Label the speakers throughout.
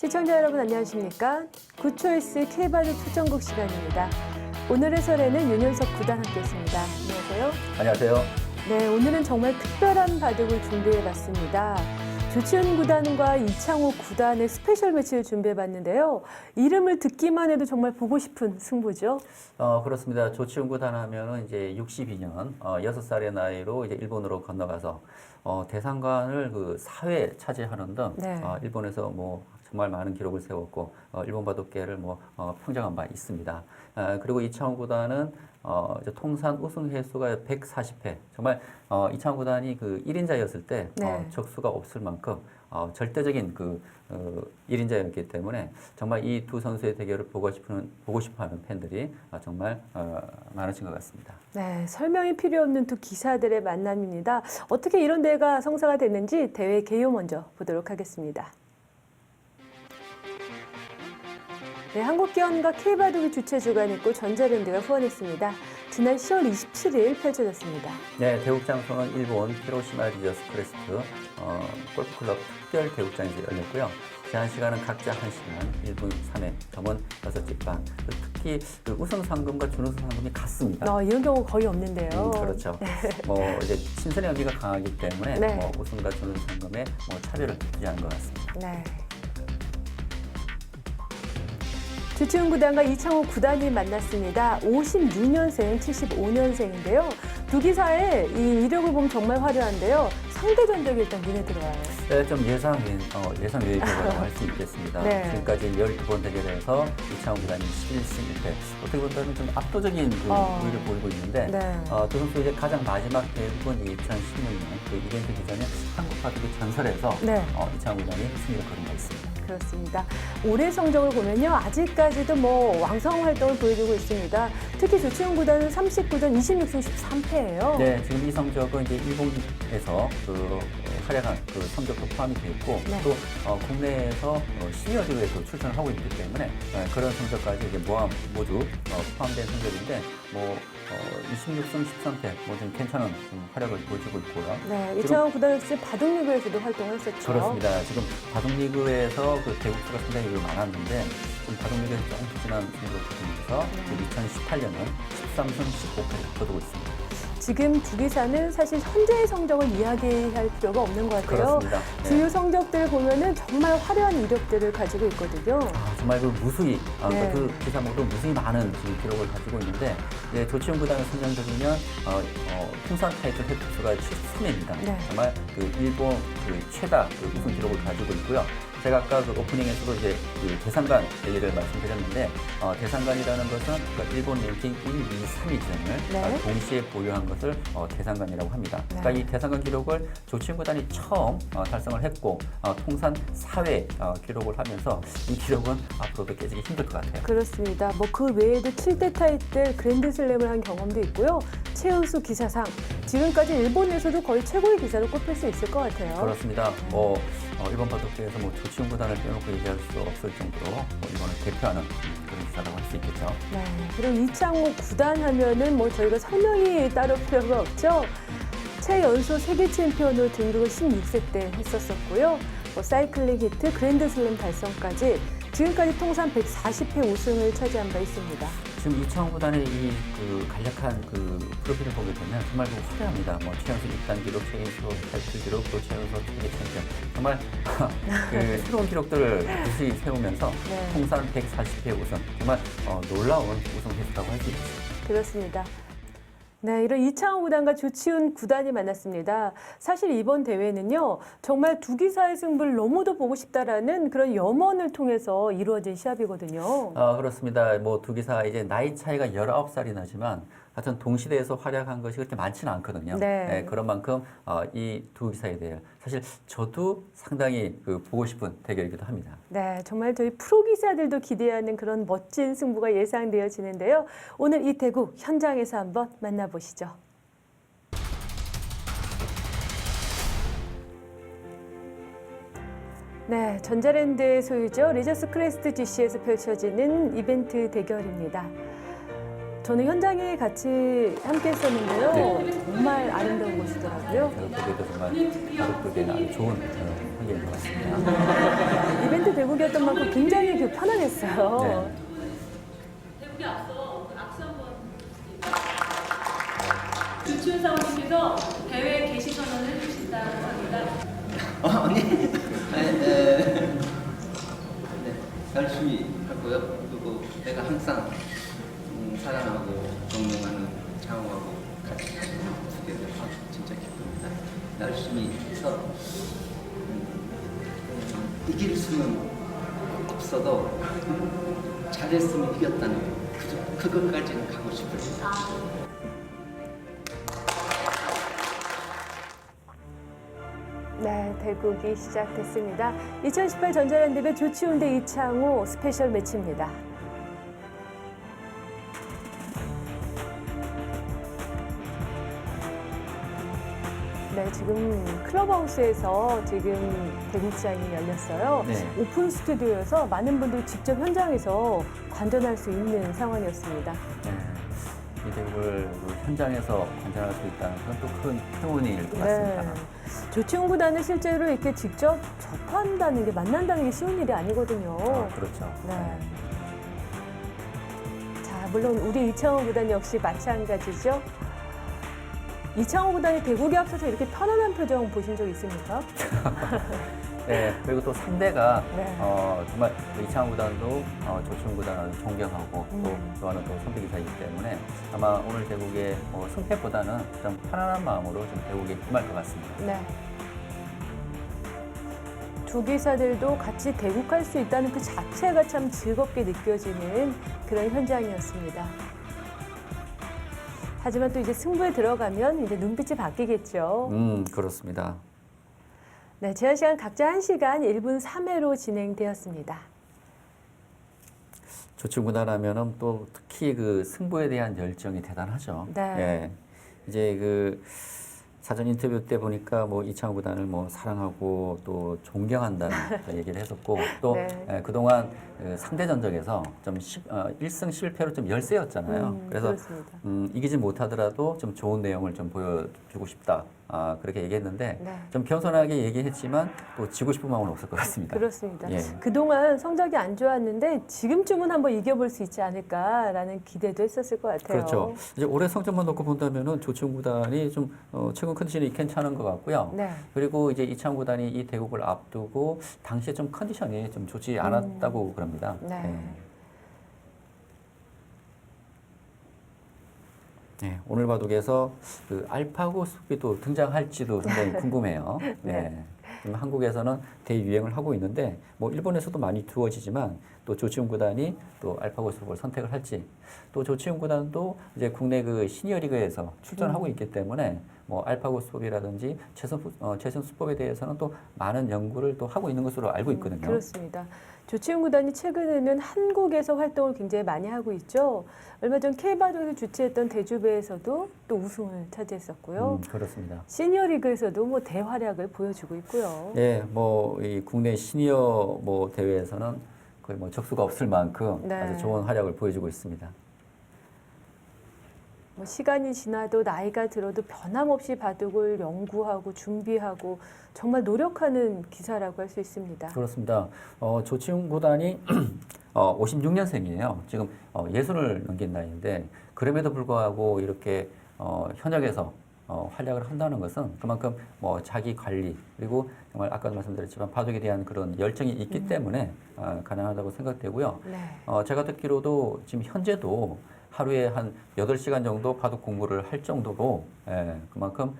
Speaker 1: 시청자 여러분 안녕하십니까? 구초이스 K바둑 초정국 시간입니다. 오늘의 설에는 윤현석 구단 함께했습니다. 안녕하세요.
Speaker 2: 안녕하세요.
Speaker 1: 네, 오늘은 정말 특별한 바둑을 준비해봤습니다. 조치훈 구단과 이창호 구단의 스페셜 매치를 준비해봤는데요. 이름을 듣기만 해도 정말 보고 싶은 승부죠.
Speaker 2: 그렇습니다. 조치훈 구단 하면은 이제 62년 6살의 나이로 이제 일본으로 건너가서 대상관을 그 4회 차지하는 등
Speaker 1: 네.
Speaker 2: 일본에서 뭐 정말 많은 기록을 세웠고 일본 바둑계를 평정한 바 있습니다. 그리고 이창호 구단은 이제 통산 우승 횟수가 140회. 정말 이창호 구단이 그 1인자였을 때
Speaker 1: 네.
Speaker 2: 적수가 없을 만큼 절대적인 그 1인자였기 때문에 정말 이 두 선수의 대결을 보고 싶어하는 팬들이 정말 많으신 것 같습니다.
Speaker 1: 네, 설명이 필요 없는 두 기사들의 만남입니다. 어떻게 이런 대회가 성사가 됐는지 대회 개요 먼저 보도록 하겠습니다. 네, 한국기원과 K바둑이 주최 주관했고 전자랜드가 후원했습니다. 지난 10월 27일 펼쳐졌습니다.
Speaker 2: 네, 대국 장소는 일본 히로시마 리저스 크레스트 골프클럽 특별 대국장에서 열렸고요. 제한 시간은 각자 1시간, 1분 3회, 점은 6집 반. 특히 그 우승 상금과 준우승 상금이 같습니다.
Speaker 1: 이런 경우 거의 없는데요.
Speaker 2: 그렇죠. 이제 친선의 의미가 강하기 때문에
Speaker 1: 네.
Speaker 2: 우승과 준우승 상금에 차별을 두지 않은 것 같습니다.
Speaker 1: 네. 조치훈 구단과 이창호 구단이 만났습니다. 56년생, 75년생인데요. 두 기사의 이 이력을 보면 정말 화려한데요. 상대 전적이 일단 눈에 들어와요.
Speaker 2: 네, 좀 예상 외의 결과라고 할 수 있겠습니다.
Speaker 1: 네.
Speaker 2: 지금까지 12번 대결에서 이창호 구단이 11승 1패. 어떻게 보면 좀 압도적인 우위를 보이고 있는데
Speaker 1: 네.
Speaker 2: 두 선수 이제 가장 마지막 대국은 2016년 그 이벤트 기전에 한국 바둑의 전설에서
Speaker 1: 네.
Speaker 2: 이창호 구단이 승리를 거둔 바 있습니다.
Speaker 1: 그렇습니다. 올해 성적을 보면요. 아직까지도 왕성 활동을 보여주고 있습니다. 특히 조치훈 구단은 39전 26승 13패예요.
Speaker 2: 네, 지금 이 성적은 이제 일본에서 그 활약한 그 성적도 포함이 되어 있고
Speaker 1: 네.
Speaker 2: 또 국내에서 시니어 대회에도 출전을 하고 있기 때문에 그런 성적까지 이제 모두 포함된 성적인데 26승 13패 좀 괜찮은 활약을 보여주고 있고요.
Speaker 1: 네, 이창호 구단 역시 바둑리그에서도 활동을 했었죠.
Speaker 2: 그렇습니다. 지금 바둑리그에서 그 대국수가 상당히 많았는데 지금 바둑리그에서 조금 부진한 승부를 거두면서 2018년은 13승 15패를 거두고 있습니다.
Speaker 1: 지금 두 기사는 사실 현재의 성적을 이야기할 필요가 없는 것 같아요.
Speaker 2: 그렇습니다. 네.
Speaker 1: 주요 성적들을 보면은 정말 화려한 이력들을 가지고 있거든요.
Speaker 2: 정말 그 무수히
Speaker 1: 네.
Speaker 2: 그 기사목도 무수히 많은 지금 기록을 가지고 있는데 조치훈 구단을 선정적이면 통산 타이틀 획득수가 73회입니다.
Speaker 1: 네.
Speaker 2: 정말 그 일본 그 최다 그 우승 기록을 가지고 있고요. 제가 아까 그 오프닝에서도 이제 그 대상관 얘기를 말씀드렸는데 대상관이라는 것은 그 일본 랭킹 1, 2, 3위 지점을
Speaker 1: 네.
Speaker 2: 동시에 보유한 것을 대상관이라고 합니다.
Speaker 1: 네.
Speaker 2: 그러니까 이 대상관 기록을 조치훈 구단이 처음 달성을 했고 통산 4회 기록을 하면서 이 기록은 앞으로도 깨지기 힘들 것 같아요.
Speaker 1: 그렇습니다. 그 외에도 7대 타이틀 그랜드슬램을 한 경험도 있고요. 최우수 기사상, 지금까지 일본에서도 거의 최고의 기사로 꼽힐 수 있을 것 같아요.
Speaker 2: 그렇습니다. 일본 바둑계에서 조치훈 구단을 빼놓고 얘기할 수 없을 정도로 일본을 대표하는 그런 기사라고 할 수 있겠죠.
Speaker 1: 네. 그리고 이창호 구단 하면은 저희가 설명이 따로 필요가 없죠. 최연소 세계 챔피언으로 등극을 16세 때 했었었고요. 사이클링 히트, 그랜드슬램 달성까지 지금까지 통산 140회 우승을 차지한 바 있습니다.
Speaker 2: 지금 이창호 구단의 이 간략한 프로필을 보게 되면 정말 화려합니다. 최연소 6단 기록, 최연소 타이틀 기록, 또 최연소 세계 챔피언. 정말 새로운 기록들을 무수히 세우면서
Speaker 1: 네.
Speaker 2: 통산 140회 우승. 정말 놀라운 우승 횟수라고 할 수 있습니다.
Speaker 1: 그렇습니다. 네, 이런 이창호 구단과 조치훈 구단이 만났습니다. 사실 이번 대회는요, 정말 두 기사의 승부를 너무도 보고 싶다라는 그런 염원을 통해서 이루어진 시합이거든요.
Speaker 2: 그렇습니다. 두 기사 이제 나이 차이가 19살이 나지만 같은 동시대에서 활약한 것이 그렇게 많지는 않거든요.
Speaker 1: 네.
Speaker 2: 그런 만큼 이 두 기사에 대해 사실 저도 상당히 보고 싶은 대결이기도 합니다.
Speaker 1: 네, 정말 저희 프로 기사들도 기대하는 그런 멋진 승부가 예상되어지는데요. 오늘 이 대국 현장에서 한번 만나보시죠. 네, 전자랜드의 소유죠. 리저스 크레스트 GC에서 펼쳐지는 이벤트 대결입니다. 저는 현장에 같이 함께 했었는데요.
Speaker 2: 네.
Speaker 1: 정말 아름다운 곳이더라고요.
Speaker 2: 제가 보기에도 정말 바둑 보기에는 아주 좋은 한계인 것 같습니다.
Speaker 1: 이벤트 대국이었던 만큼 굉장히 편안했어요.
Speaker 2: 네.
Speaker 3: 대국이 앞서 악수 한번 주춘 사모님께서 대회 개시 선언을 해주신다고 합니다.
Speaker 4: 아니, 네, 열심히 하고요. 그리고 내가 항상 사랑하고 존경하는 장호하고 같이 두게 돼서 진짜 기쁩니다. 열심히 해서 이길 수는 없어도 잘했으면 이겼다는 그것까지는 가고 싶습니다.
Speaker 1: 네, 대국이 시작됐습니다. 2018 전자랜드배 조치훈 대 이창호 스페셜 매치입니다. 네, 지금 클럽하우스에서 지금 대국장이 열렸어요.
Speaker 2: 네.
Speaker 1: 오픈 스튜디오여서 많은 분들이 직접 현장에서 관전할 수 있는 상황이었습니다.
Speaker 2: 네. 이 대국을 현장에서 관전할 수 있다는 건 또 큰 행운일 것 같습니다.
Speaker 1: 네. 조치훈 구단을 실제로 이렇게 직접 접한다는 게 만난다는 게 쉬운 일이 아니거든요.
Speaker 2: 그렇죠.
Speaker 1: 네. 자, 물론 우리 이창호 구단 역시 마찬가지죠. 이창호 구단이 대국에 앞서서 이렇게 편안한 표정 보신 적 있습니까?
Speaker 2: 네, 그리고 또 상대가
Speaker 1: 네.
Speaker 2: 정말 이창호 구단도 조치훈 구단을 존경하고 또
Speaker 1: 음.
Speaker 2: 좋아하는 또 선배기사이기 때문에 아마 오늘 대국의 승패보다는 좀 편안한 마음으로 좀 대국에 임할 것 같습니다.
Speaker 1: 네. 두 기사들도 같이 대국할 수 있다는 그 자체가 참 즐겁게 느껴지는 그런 현장이었습니다. 하지만 또 이제 승부에 들어가면 이제 눈빛이 바뀌겠죠.
Speaker 2: 그렇습니다.
Speaker 1: 네, 제한 시간 각자 1시간 1분 3회로 진행되었습니다.
Speaker 2: 조치훈 구단 하면은 또 특히 그 승부에 대한 열정이 대단하죠.
Speaker 1: 네.
Speaker 2: 예. 이제 그 사전 인터뷰 때 보니까 뭐 이창호 구단을 뭐 사랑하고 또 존경한다는 그런 얘기를 했었고 또
Speaker 1: 네.
Speaker 2: 그동안 그 상대 전적에서 좀 1승 10패로 좀 열세였잖아요. 그래서
Speaker 1: 그렇습니다.
Speaker 2: 이기지 못하더라도 좀 좋은 내용을 좀 보여주고 싶다. 그렇게 얘기했는데
Speaker 1: 네.
Speaker 2: 좀 겸손하게 얘기했지만 또 지고 싶은 마음은 없을 것 같습니다.
Speaker 1: 그렇습니다.
Speaker 2: 예.
Speaker 1: 그동안 성적이 안 좋았는데 지금쯤은 한번 이겨볼 수 있지 않을까라는 기대도 했었을 것 같아요.
Speaker 2: 그렇죠. 이제 올해 성적만 놓고 본다면은 조치훈 구단이 좀 최근 컨디션이 괜찮은 것 같고요.
Speaker 1: 네.
Speaker 2: 그리고 이제 이창호 구단이 이 대국을 앞두고 당시에 좀 컨디션이 좀 좋지 않았다고 그럽니다.
Speaker 1: 네.
Speaker 2: 네, 오늘 바둑에서 그 알파고 숲이 또 등장할지도 상당히 궁금해요. 네. 지금 한국에서는 대유행을 하고 있는데 뭐 일본에서도 많이 두어지지만 또 조치훈 구단이 또 알파고 숲을 선택을 할지 또 조치훈 구단도 이제 국내 그 시니어리그에서 출전하고 있기 때문에 뭐 알파고 수법이라든지 최선 수법에 대해서는 또 많은 연구를 또 하고 있는 것으로 알고 있거든요.
Speaker 1: 그렇습니다. 조치훈 구단이 최근에는 한국에서 활동을 굉장히 많이 하고 있죠. 얼마 전 K바둑에서 주최했던 대주배에서도 또 우승을 차지했었고요.
Speaker 2: 그렇습니다.
Speaker 1: 시니어리그에서도 뭐 대활약을 보여주고 있고요.
Speaker 2: 예, 뭐 이 국내 시니어 뭐 대회에서는 거의 뭐 적수가 없을 만큼
Speaker 1: 네.
Speaker 2: 아주 좋은 활약을 보여주고 있습니다.
Speaker 1: 뭐 시간이 지나도 나이가 들어도 변함없이 바둑을 연구하고 준비하고 정말 노력하는 기사라고 할 수 있습니다.
Speaker 2: 그렇습니다. 조치훈 구단이 56년생이에요. 지금 60을 넘긴 나이인데 그럼에도 불구하고 이렇게 현역에서 활약을 한다는 것은 그만큼 뭐 자기 관리 그리고 정말 아까도 말씀드렸지만 바둑에 대한 그런 열정이 있기 때문에 가능하다고 생각되고요.
Speaker 1: 네.
Speaker 2: 제가 듣기로도 지금 현재도 하루에 한 8시간 정도 바둑 공부를 할 정도로 그만큼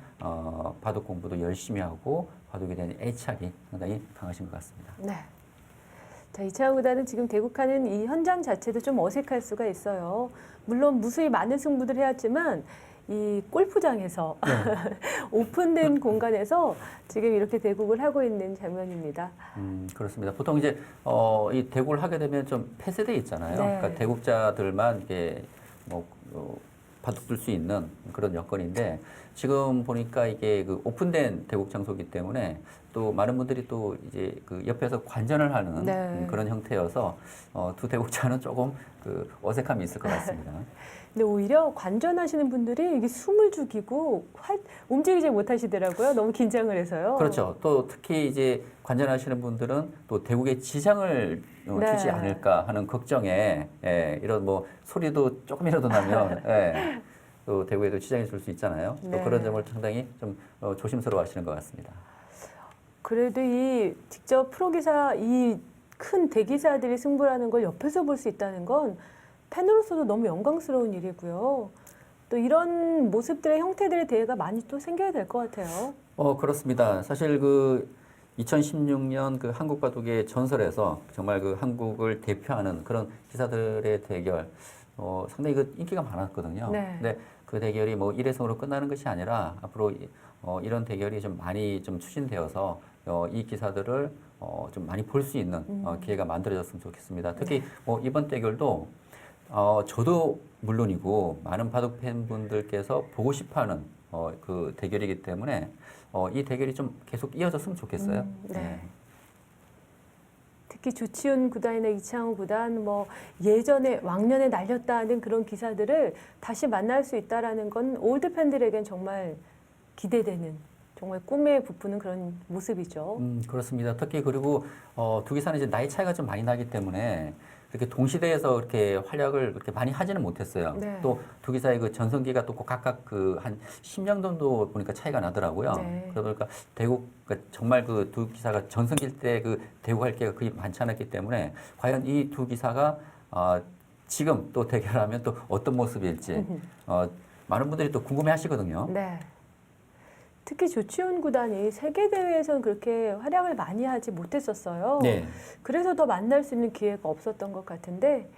Speaker 2: 바둑 공부도 열심히 하고 바둑에 대한 애착이 상당히 강하신 것 같습니다.
Speaker 1: 네. 자, 이창호 구단은 지금 대국하는 이 현장 자체도 좀 어색할 수가 있어요. 물론 무수히 많은 승부들을 해왔지만 이 골프장에서 오픈된 공간에서 지금 이렇게 대국을 하고 있는 장면입니다.
Speaker 2: 그렇습니다. 보통 이제 이 대국을 하게 되면 좀 폐쇄돼 있잖아요.
Speaker 1: 네.
Speaker 2: 그러니까 대국자들만 이게 뭐 바둑 둘 수 있는 그런 여건인데 지금 보니까 이게 그 오픈된 대국 장소이기 때문에 또 많은 분들이 또 이제 그 옆에서 관전을 하는
Speaker 1: 네.
Speaker 2: 그런 형태여서 두 대국장은 조금 그 어색함이 있을 것 같습니다.
Speaker 1: 근데 오히려 관전하시는 분들이 이게 숨을 죽이고 움직이지 못하시더라고요. 너무 긴장을 해서요.
Speaker 2: 그렇죠. 또 특히 이제 관전하시는 분들은 또 대국에 지장을
Speaker 1: 네.
Speaker 2: 주지 않을까 하는 걱정에 이런 뭐 소리도 조금이라도 나면 또 대국에도 지장이 줄 수 있잖아요.
Speaker 1: 네.
Speaker 2: 또 그런 점을 상당히 좀 조심스러워 하시는 것 같습니다.
Speaker 1: 그래도 이 직접 프로기사 이 큰 대기사들이 승부를 하는 걸 옆에서 볼 수 있다는 건 팬으로서도 너무 영광스러운 일이고요. 또 이런 모습들의 형태들의 대회가 많이 또 생겨야 될 것 같아요.
Speaker 2: 그렇습니다. 사실 그 2016년 그 한국 바둑의 전설에서 정말 그 한국을 대표하는 그런 기사들의 대결, 상당히 그 인기가 많았거든요.
Speaker 1: 네.
Speaker 2: 근데 그 대결이 뭐 1회승으로 끝나는 것이 아니라 앞으로 이런 대결이 좀 많이 좀 추진되어서 이 기사들을 좀 많이 볼 수 있는 기회가 만들어졌으면 좋겠습니다. 특히 뭐 이번 대결도 저도 물론이고 많은 바둑 팬분들께서 보고 싶어하는 그 대결이기 때문에 이 대결이 좀 계속 이어졌으면 좋겠어요.
Speaker 1: 네. 특히 조치훈 구단이나 이창호 구단, 뭐 예전에 왕년에 날렸다는 그런 기사들을 다시 만날 수 있다라는 건 올드 팬들에겐 정말 기대되는, 정말 꿈에 부푸는 그런 모습이죠.
Speaker 2: 그렇습니다. 특히 그리고 두 기사는 이제 나이 차이가 좀 많이 나기 때문에 이렇게 동시대에서 이렇게 활약을 그렇게 많이 하지는 못했어요.
Speaker 1: 네.
Speaker 2: 또 두 기사의 그 전성기가 또 각각 그 한 10년 정도 보니까 차이가 나더라고요.
Speaker 1: 네.
Speaker 2: 그러다 보니까 대국 그러니까 정말 그 두 기사가 전성기일 때 그 대국할 기회가 그리 많지 않았기 때문에 과연 이 두 기사가 지금 또 대결하면 또 어떤 모습일지 많은 분들이 또 궁금해하시거든요.
Speaker 1: 네. 특히 조치훈 구단이 세계 대회에서는 그렇게 활약을 많이 하지 못했었어요.
Speaker 2: 네.
Speaker 1: 그래서 더 만날 수 있는 기회가 없었던 것 같은데,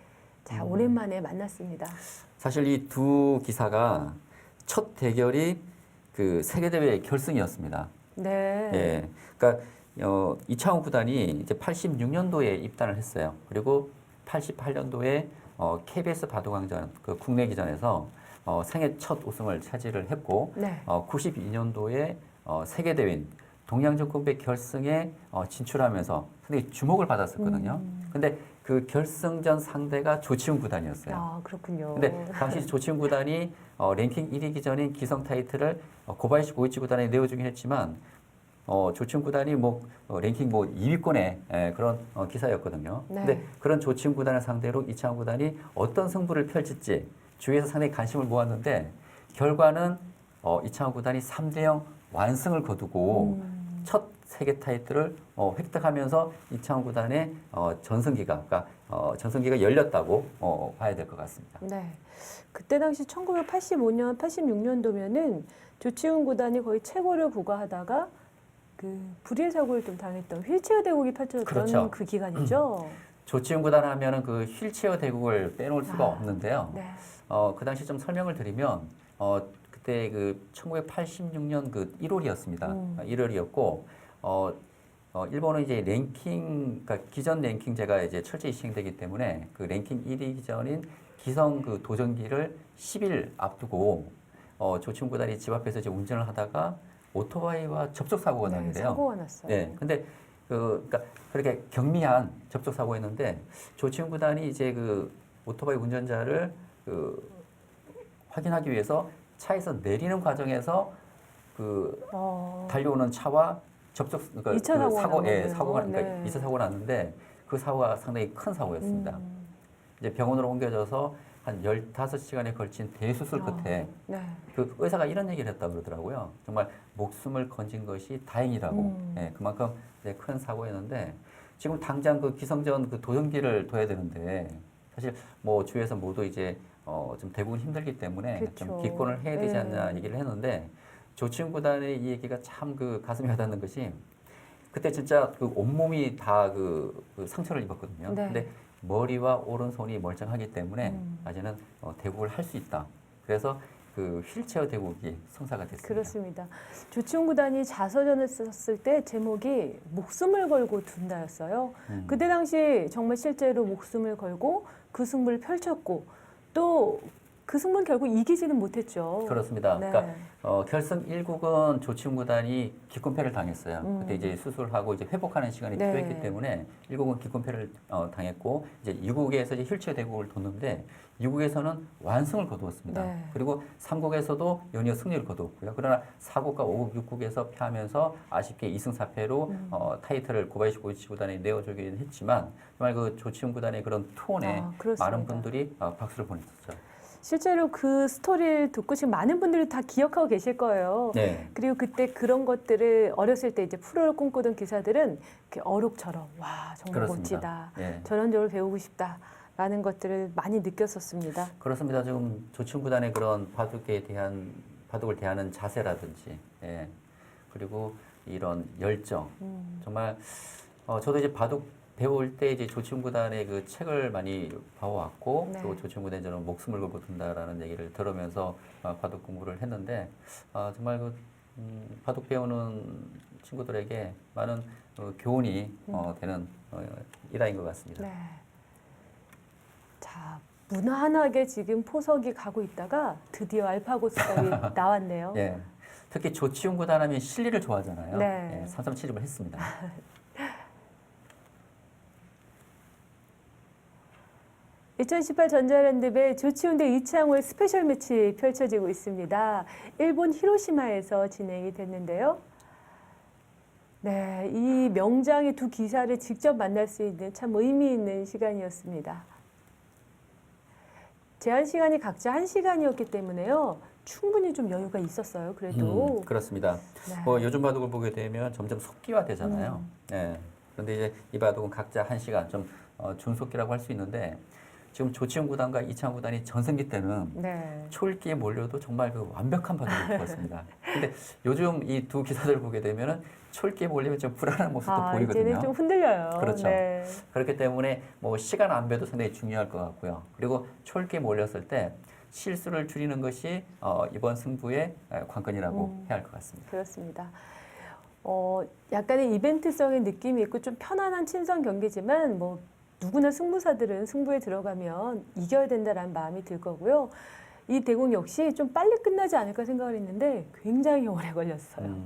Speaker 1: 자 오랜만에 만났습니다.
Speaker 2: 사실 이 두 기사가 첫 대결이 그 세계대회 결승이었습니다.
Speaker 1: 네.
Speaker 2: 예. 그러니까 이창호 구단이 이제 86년도에 입단을 했어요. 그리고 88년도에 KBS 바둑왕전 그 국내 기전에서 생애 첫 우승을 차지를 했고
Speaker 1: 네.
Speaker 2: 92년도에 세계대회인 동양정권배 결승에 진출하면서 상당히 주목을 받았었거든요. 근데 그 결승전 상대가 조치훈 구단이었어요.
Speaker 1: 아, 그렇군요.
Speaker 2: 근데 당시 조치훈 구단이 랭킹 1위 기전인 기성 타이틀을 고바야시 고이치 구단에 내어주긴 했지만 조치훈 구단이 뭐 랭킹 뭐 2위권의 그런 기사였거든요.
Speaker 1: 네.
Speaker 2: 근데 그런 조치훈 구단을 상대로 이창호 구단이 어떤 승부를 펼칠지 주위에서 상당히 관심을 모았는데 결과는 이창호 구단이 3대0 완승을 거두고 첫 세계 타이틀을 획득하면서 이창호 구단의 전성기가 열렸다고 봐야 될 것 같습니다.
Speaker 1: 네. 그때 당시 1985년, 86년도면은 조치훈 구단이 거의 최고를 부과하다가 그 불의의 사고를 좀 당했던 휠체어 대국이 펼쳐졌던
Speaker 2: 그렇죠.
Speaker 1: 그 기간이죠.
Speaker 2: 조치훈 구단 하면은 그 휠체어 대국을 빼놓을 수가 없는데요.
Speaker 1: 네.
Speaker 2: 그 당시 좀 설명을 드리면 그때 그 1986년 그 1월이었습니다. 1월이었고 일본은 이제 랭킹, 그러니까 기전 랭킹제가 이제 철저히 시행되기 때문에 그 랭킹 1위 기전인 기성 그 도전기를 10일 앞두고 조치훈 구단이 집 앞에서 이제 운전을 하다가 오토바이와 접촉 사고가 나게 돼요.
Speaker 1: 사고가 났어요.
Speaker 2: 네, 근데 그러니까 그렇게 경미한 접촉 사고였는데 조치훈 구단이 이제 그 오토바이 운전자를 그 확인하기 위해서 차에서 내리는 과정에서 그 달려오는 차와 접촉 그러니까
Speaker 1: 2차 사고가
Speaker 2: 사고
Speaker 1: 나네요.
Speaker 2: 사고가 그러니까
Speaker 1: 네.
Speaker 2: 2차 사고가 났는데 그 사고가 상당히 큰 사고였습니다. 이제 병원으로 옮겨져서 한 15시간에 걸친 대수술 끝에
Speaker 1: 네.
Speaker 2: 그 의사가 이런 얘기를 했다고 그러더라고요. 정말 목숨을 건진 것이 다행이라고. 예, 그만큼 이제 큰 사고였는데 지금 당장 그 기성전 그 도전기를 둬야 되는데 사실 뭐 주위에서 모두 이제 좀 대부분 힘들기 때문에
Speaker 1: 그렇죠.
Speaker 2: 좀 기권을 해야 되지
Speaker 1: 네.
Speaker 2: 않나 얘기를 했는데 조치훈 구단의 이 얘기가 참 그 가슴이 와닿는 것이 그때 진짜 그 온몸이 다 그 상처를 입었거든요.
Speaker 1: 네.
Speaker 2: 근데 머리와 오른손이 멀쩡하기 때문에 아직은 대국을 할 수 있다. 그래서 그 휠체어 대국이 성사가 됐습니다.
Speaker 1: 그렇습니다. 조치훈 구단이 자서전을 썼을 때 제목이 목숨을 걸고 둔다였어요. 그때 당시 정말 실제로 목숨을 걸고 그 승부를 펼쳤고 또 그 승부는 결국 이기지는 못했죠.
Speaker 2: 그렇습니다.
Speaker 1: 네.
Speaker 2: 그러니까 결승 1국은 조치훈 구단이 기권패를 당했어요. 그때 이제 수술하고 이제 회복하는 시간이
Speaker 1: 네.
Speaker 2: 필요했기 때문에 1국은 기권패를 당했고 이제 2국에서 이제 휠체어 대국을 뒀는데 2국에서는 완승을 거두었습니다.
Speaker 1: 네.
Speaker 2: 그리고 3국에서도 연이어 승리를 거두었고요. 그러나 4국과 5국, 6국에서 패하면서 아쉽게 2승 4패로 타이틀을 고바야시 고이치 구단에 내어주긴 했지만 정말 그 조치훈 구단의 그런 투혼에
Speaker 1: 그렇습니다.
Speaker 2: 많은 분들이 박수를 보냈었죠.
Speaker 1: 실제로 그 스토리를 듣고 지금 많은 분들이 다 기억하고 계실 거예요.
Speaker 2: 네.
Speaker 1: 그리고 그때 그런 것들을 어렸을 때 이제 프로를 꿈꾸던 기사들은 이렇게 어록처럼 와 정말
Speaker 2: 그렇습니다.
Speaker 1: 멋지다.
Speaker 2: 예.
Speaker 1: 저런 점을 배우고 싶다라는 것들을 많이 느꼈었습니다.
Speaker 2: 그렇습니다. 지금 조치훈 구단의 그런 바둑을 대하는 자세라든지, 예. 그리고 이런 열정, 정말 저도 이제 바둑 배울 때 이제 조치훈 구단의 그 책을 많이 봐왔고
Speaker 1: 네.
Speaker 2: 또 조치훈 구단이 저는 목숨을 걸고 둔다라는 얘기를 들으면서 바둑 공부를 했는데 정말 그 바둑 배우는 친구들에게 많은 교훈이 되는 일화인 것 같습니다.
Speaker 1: 네. 자, 무난하게 지금 포석이 가고 있다가 드디어 알파고스컵이 나왔네요.
Speaker 2: 예. 특히 조치훈 구단 하면 실리를 좋아하잖아요.
Speaker 1: 네.
Speaker 2: 예, 3-3 7입을 했습니다.
Speaker 1: 2018 전자랜드배 조치훈 대 이창호의 스페셜 매치 펼쳐지고 있습니다. 일본 히로시마에서 진행이 됐는데요. 네, 이 명장의 두 기사를 직접 만날 수 있는 참 의미 있는 시간이었습니다. 제한 시간이 각자 1시간이었기 때문에요. 충분히 좀 여유가 있었어요. 그래도.
Speaker 2: 그렇습니다.
Speaker 1: 네.
Speaker 2: 뭐 요즘 바둑을 보게 되면 점점 속기화 되잖아요. 예. 그런데 이제 이 바둑은 각자 1시간 좀 준속기라고 할 수 있는데 지금 조치훈 구단과 이창호 구단이 전성기 때는
Speaker 1: 네.
Speaker 2: 초읽기에 몰려도 정말 그 완벽한 바둑을 보였습니다. 근데 요즘 이 두 기사들 보게 되면은 초읽기에 몰리면 좀 불안한 모습도 보이거든요.
Speaker 1: 이제는 좀 흔들려요.
Speaker 2: 그렇죠.
Speaker 1: 네.
Speaker 2: 그렇기 때문에 뭐 시간 안배도 상당히 중요할 것 같고요. 그리고 초읽기에 몰렸을 때 실수를 줄이는 것이 이번 승부의 관건이라고 해야 할 것 같습니다.
Speaker 1: 그렇습니다. 약간의 이벤트성의 느낌이 있고 좀 편안한 친선 경기지만 뭐 누구나 승부사들은 승부에 들어가면 이겨야 된다라는 마음이 들 거고요. 이 대공 역시 좀 빨리 끝나지 않을까 생각을 했는데 굉장히 오래 걸렸어요.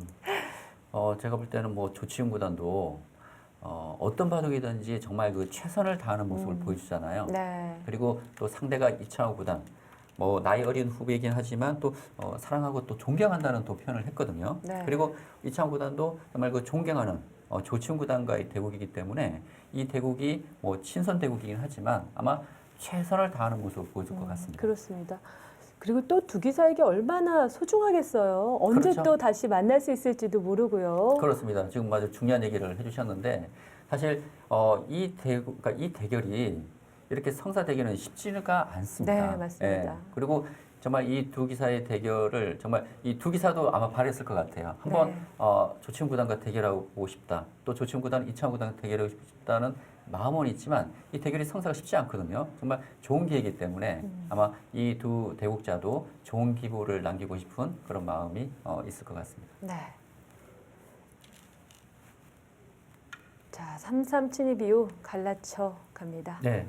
Speaker 2: 제가 볼 때는 뭐 조치훈 구단도 어떤 바둑이든지 정말 그 최선을 다하는 모습을 보여주잖아요.
Speaker 1: 네.
Speaker 2: 그리고 또 상대가 이창호 구단, 뭐 나이 어린 후배이긴 하지만 또 사랑하고 또 존경한다는 또 표현을 했거든요.
Speaker 1: 네.
Speaker 2: 그리고 이창호 구단도 정말 그 존경하는 조치훈 구단과의 대국이기 때문에 이 대국이 뭐 친선 대국이긴 하지만 아마 최선을 다하는 모습을 보여줄 것 같습니다.
Speaker 1: 그렇습니다. 그리고 또 두 기사에게 얼마나 소중하겠어요. 언제
Speaker 2: 그렇죠.
Speaker 1: 또 다시 만날 수 있을지도 모르고요.
Speaker 2: 그렇습니다. 지금 아주 중요한 얘기를 해주셨는데 사실 이 대결이 이렇게 성사 되기는 쉽지가 않습니다.
Speaker 1: 네, 맞습니다.
Speaker 2: 그리고 정말 이 두 기사의 대결을 정말 이 두 기사도 아마 바랬을 것 같아요. 한번
Speaker 1: 네.
Speaker 2: 조치훈 구단과 대결하고 싶다. 또 조치훈 구단, 이창호 구단과 대결하고 싶다는 마음은 있지만 이 대결이 성사가 쉽지 않거든요. 정말 좋은 기회이기 때문에 아마 이 두 대국자도 좋은 기부를 남기고 싶은 그런 마음이 있을 것 같습니다.
Speaker 1: 네. 자, 3-3 친입 이후 갈라쳐 갑니다.
Speaker 2: 네.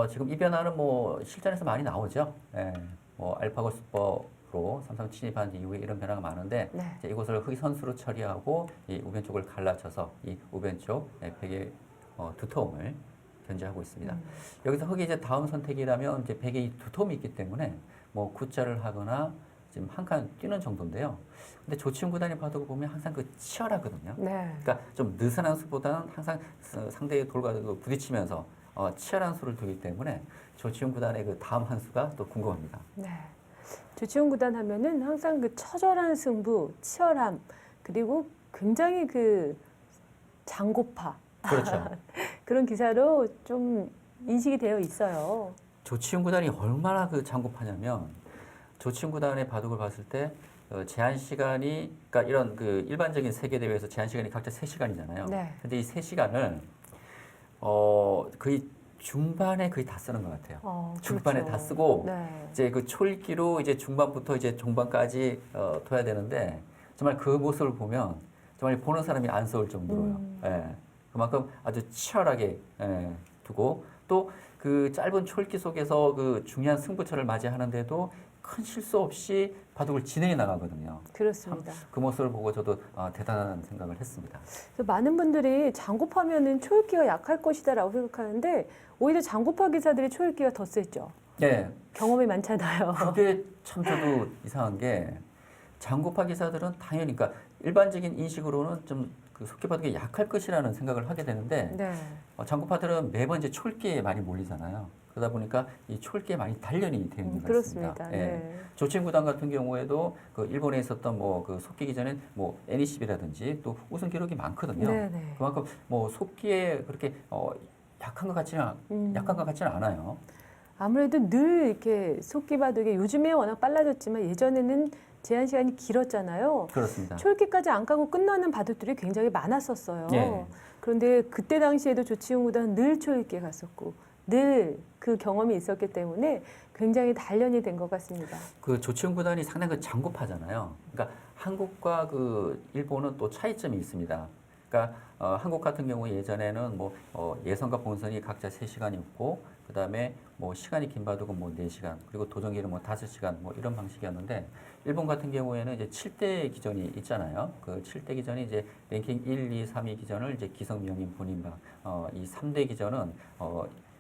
Speaker 2: 지금 이 변화는 뭐 실전에서 많이 나오죠. 예. 뭐 알파고스법으로 3-3 침입한 이후에 이런 변화가 많은데
Speaker 1: 네.
Speaker 2: 이제 이곳을 흙이 선수로 처리하고 이 우변 쪽을 갈라쳐서 이 우변 쪽 벽의 두터움을 견제하고 있습니다. 여기서 흙이 이제 다음 선택이라면 이제 벽에 이 두터움이 있기 때문에 뭐 굿자를 하거나 지금 한 칸 뛰는 정도인데요. 근데 조치훈 구단의 바둑을 보면 항상 그 치열하거든요.
Speaker 1: 네.
Speaker 2: 그러니까 좀 느슨한 수보다는 항상 상대의 돌과 부딪히면서 치열한 수를 두기 때문에 조치훈 구단의 그 다음 한 수가 또 궁금합니다.
Speaker 1: 네. 조치훈 구단 하면은 항상 그 처절한 승부, 치열함, 그리고 굉장히 그 장고파.
Speaker 2: 그렇죠.
Speaker 1: 그런 기사로 좀 인식이 되어 있어요.
Speaker 2: 조치훈 구단이 얼마나 그 장고파냐면 조치훈 구단의 바둑을 봤을 때 제한 시간이 그러니까 이런 그 일반적인 세계 대회에서 제한 시간이 각자 3시간이잖아요.
Speaker 1: 네.
Speaker 2: 근데 이 3시간을 거의 중반에 거의 다 쓰는 것 같아요. 중반에
Speaker 1: 그렇죠.
Speaker 2: 다 쓰고
Speaker 1: 네.
Speaker 2: 이제 그 초읽기로 이제 중반부터 이제 중반까지 둬야 되는데 정말 그 모습을 보면 정말 보는 사람이 안쓰러울 정도로요. 예. 그만큼 아주 치열하게 두고 또 그 짧은 초읽기 속에서 그 중요한 승부처를 맞이하는데도 큰 실수 없이 바둑을 진행해 나가거든요.
Speaker 1: 그렇습니다.
Speaker 2: 그 모습을 보고 저도 대단한 생각을 했습니다.
Speaker 1: 그래서 많은 분들이 장곱하면은 초읽기가 약할 것이다라고 생각하는데 오히려 장곱파 기사들이 초읽기가 더 세죠.
Speaker 2: 네,
Speaker 1: 경험이 많잖아요.
Speaker 2: 그게 참 저도 이상한 게 장고파 기사들은 당연히 그러니까 일반적인 인식으로는 좀 그 속기바둑이 약할 것이라는 생각을 하게 되는데
Speaker 1: 네.
Speaker 2: 장고파들은 매번 이제 촐기에 많이 몰리잖아요. 그러다 보니까 이 촐기에 많이 단련이 되는 것 같습니다.
Speaker 1: 그렇습니다.
Speaker 2: 예.
Speaker 1: 네.
Speaker 2: 조첸 구단 같은 경우에도 그 일본에 있었던 뭐 그 속기 기전엔 뭐 NECB라든지 또 우승 기록이 많거든요.
Speaker 1: 네, 네.
Speaker 2: 그만큼 뭐 속기에 그렇게 약한 것 같지는 않아요.
Speaker 1: 아무래도 늘 이렇게 속기바둑이 요즘에 워낙 빨라졌지만 예전에는 제한 시간이 길었잖아요.
Speaker 2: 그렇습니다.
Speaker 1: 초읽기까지 안 가고 끝나는 바둑들이 굉장히 많았었어요.
Speaker 2: 예.
Speaker 1: 그런데 그때 당시에도 조치훈 구단은 늘 초읽기에 갔었고 늘 그 경험이 있었기 때문에 굉장히 단련이 된 것 같습니다.
Speaker 2: 그 조치훈 구단이 상당히 그 장고파잖아요. 그러니까 한국과 그 일본은 또 차이점이 있습니다. 그러니까 한국 같은 경우 예전에는 뭐 예선과 본선이 각자 3시간이었고 그다음에 뭐 시간이 긴 바둑은 뭐 4시간 그리고 도전기는 뭐 5시간 뭐 이런 방식이었는데 일본 같은 경우에는 이제 7대 기전이 있잖아요. 그 7대 기전이 이제 랭킹 1, 2, 3위 기전을 이제 기성, 명인, 본인방 이 3대 기전은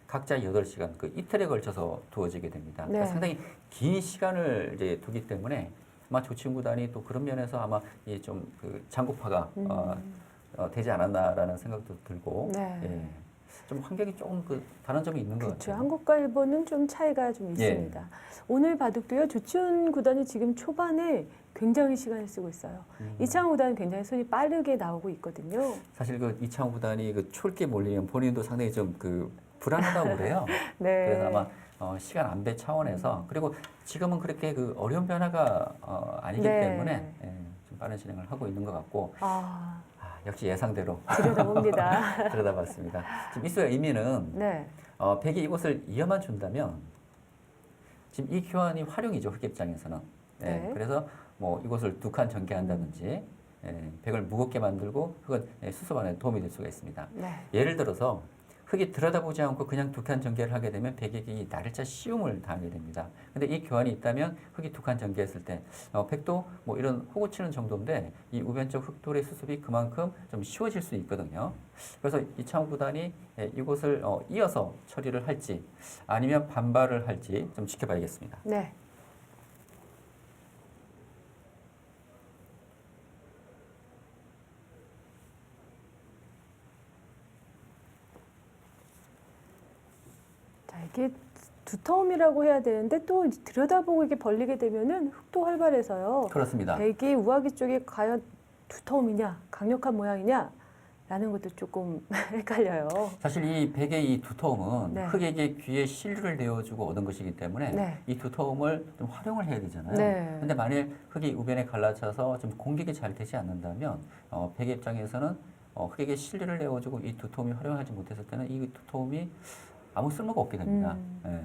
Speaker 2: 각자 8시간 그 이틀에 걸쳐서 두어지게 됩니다.
Speaker 1: 네.
Speaker 2: 그러니까 상당히 긴 시간을 이제 두기 때문에 아마 조치훈 구단이 또 그런 면에서 아마 이 좀 그 장고파가 되지 않았나라는 생각도 들고
Speaker 1: 네.
Speaker 2: 예. 좀 환경이 조금 그 다른 점이 있는 것
Speaker 1: 그렇죠.
Speaker 2: 같아요.
Speaker 1: 한국과 일본은 좀 차이가 좀
Speaker 2: 예.
Speaker 1: 있습니다. 오늘 바둑도요. 조치훈 구단이 지금 초반에 굉장히 시간을 쓰고 있어요. 이창호 구단은 굉장히 손이 빠르게 나오고 있거든요.
Speaker 2: 사실 그 이창호 구단이 그 촐기에 몰리면 본인도 상당히 좀 그 불안하다고 그래요.
Speaker 1: 네.
Speaker 2: 그래서 아마 시간 안배 차원에서 그리고 지금은 그렇게 그 어려운 변화가 아니기
Speaker 1: 네.
Speaker 2: 때문에 예, 좀 빠른 진행을 하고 있는 것 같고 역시 예상대로
Speaker 1: 들여다봅니다.
Speaker 2: 들여다봤습니다. 지금 이수의 의미는
Speaker 1: 네.
Speaker 2: 백이 이곳을 이어만 준다면 지금 이 교환이 활용이죠. 흑 입장에서는. 예,
Speaker 1: 네.
Speaker 2: 그래서 뭐 이곳을 2칸 전개한다든지 백을 무겁게 만들고 흑은 수습안에 도움이 될 수가 있습니다.
Speaker 1: 네.
Speaker 2: 예를 들어서 흑이 들여다보지 않고 그냥 2칸 전개를 하게 되면 백에게 날짜 씌움을 당하게 됩니다. 근데 이 교환이 있다면 흑이 2칸 전개했을 때 백도 뭐 이런 호구 치는 정도인데 이 우변쪽 흑돌의 수습이 그만큼 좀 쉬워질 수 있거든요. 그래서 이창호 구단이 이곳을 이어서 처리를 할지 아니면 반발을 할지 좀 지켜봐야겠습니다.
Speaker 1: 네. 자, 이게 두터움이라고 해야 되는데 또 들여다보고 이렇게 벌리게 되면은 흑도 활발해서요.
Speaker 2: 그렇습니다.
Speaker 1: 백이 우아기 쪽이 과연 두터움이냐, 강력한 모양이냐 라는 것도 조금 헷갈려요.
Speaker 2: 사실 이 백의 이 두터움은
Speaker 1: 네.
Speaker 2: 흑에게 귀에 실루를 내어주고 얻은 것이기 때문에
Speaker 1: 네.
Speaker 2: 이 두터움을 좀 활용을 해야 되잖아요.
Speaker 1: 네.
Speaker 2: 근데 만일 흑이 우변에 갈라쳐서 좀 공격이 잘 되지 않는다면 백의 입장에서는 흑에게 실루를 내어주고 이 두터움이 활용하지 못했을 때는 이 두터움이 아무 쓸모가 없게 됩니다. 예.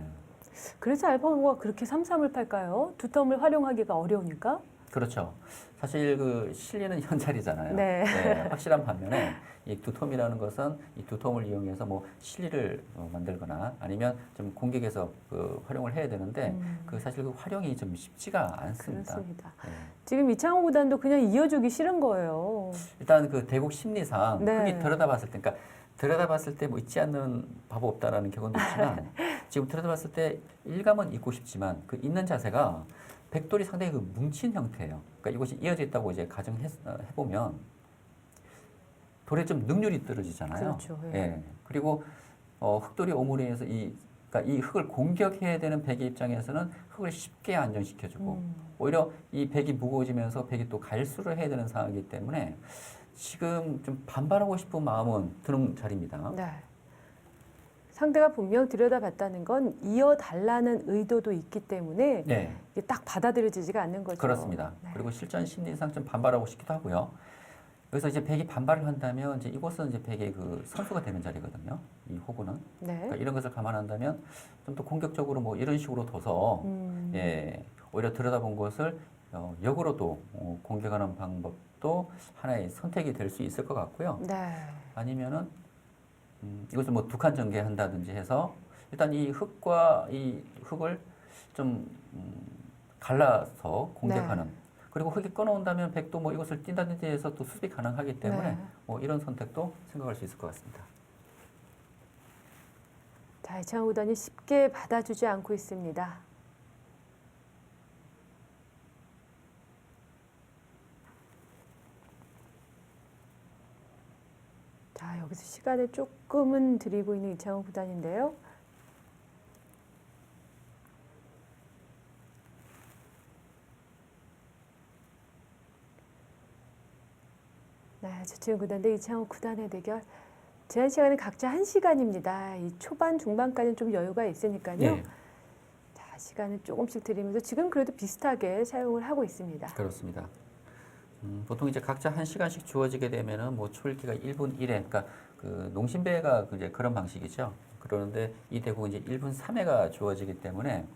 Speaker 1: 그래서 알파고가 그렇게 삼삼을 팔까요? 두터움을 활용하기가 어려우니까.
Speaker 2: 그렇죠. 사실 그 실리는 현찰이잖아요.
Speaker 1: 네.
Speaker 2: 확실한 반면에 이 두텀이라는 것은 이 두텀을 이용해서 뭐 실리를 만들거나 아니면 좀 공격에서 그 활용을 해야 되는데 그 사실 그 활용이 좀 쉽지가 않습니다.
Speaker 1: 그렇습니다.
Speaker 2: 네.
Speaker 1: 지금 이창호 구단도 그냥 이어주기 싫은 거예요.
Speaker 2: 일단 그 대국 심리상
Speaker 1: 네.
Speaker 2: 흑이 들여다봤을 때, 그러니까 들여다봤을 때 뭐 있지 않는 바보 없다라는 경험도 있지만 지금 들여다봤을 때 일감은 있고 싶지만 그 있는 자세가 백돌이 상당히 그 뭉친 형태예요. 그러니까 이곳이 이어져 있다고 이제 가정해보면 돌에 좀 능률이 떨어지잖아요.
Speaker 1: 그렇죠. 예.
Speaker 2: 예. 그리고 흑돌이 오므리에서 그러니까 이 흑을 공격해야 되는 백의 입장에서는 흑을 쉽게 안정시켜주고 오히려 이 백이 무거워지면서 백이 또 갈수를 해야 되는 상황이기 때문에 지금 좀 반발하고 싶은 마음은 드는 자리입니다.
Speaker 1: 네. 상대가 분명 들여다봤다는 건 이어달라는 의도도 있기 때문에
Speaker 2: 네.
Speaker 1: 이게 딱 받아들여지지가 않는 거죠.
Speaker 2: 그렇습니다.
Speaker 1: 네.
Speaker 2: 그리고 실전 심리상 좀 반발하고 싶기도 하고요. 여기서 이제 백이 반발을 한다면 이제 이곳은 이제 백의 그 선수가 되는 자리거든요. 이 호구는.
Speaker 1: 네.
Speaker 2: 그러니까 이런 것을 감안한다면 좀 더 공격적으로 뭐 이런 식으로 둬서 예, 오히려 들여다본 것을 역으로도 공격하는 방법도 하나의 선택이 될 수 있을 것 같고요.
Speaker 1: 네.
Speaker 2: 아니면은 이것을 뭐 두 칸 전개한다든지 해서 일단 이 흙과 이 흙을 좀 갈라서 공격하는.
Speaker 1: 네.
Speaker 2: 그리고 흙이 끊어온다면 백도 뭐 이것을 뛴다든지 해서 또 수습이 가능하기 때문에
Speaker 1: 네.
Speaker 2: 뭐 이런 선택도 생각할 수 있을 것 같습니다.
Speaker 1: 자, 이창호 구단이 쉽게 받아주지 않고 있습니다. 자, 여기서 시간을 조금은 드리고 있는 이창호 구단인데요. 네, 조치훈 구단 대 이창호 구단의 대결. 제한 시간은 각자 1시간입니다. 이 초반, 중반까지는 좀 여유가 있으니까요.
Speaker 2: 예,
Speaker 1: 자, 시간을 조금씩 드리면서 지금 그래도 비슷하게 사용을 하고 있습니다.
Speaker 2: 그렇습니다. 보통 이제 각자 1시간씩 주어지게 되면은 뭐 초읽기가 1분 1회, 그러니까 그 농심배가 이제 그런 방식이죠. 그러는데 이 대국은 이제 1분 3회가 주어지기 때문에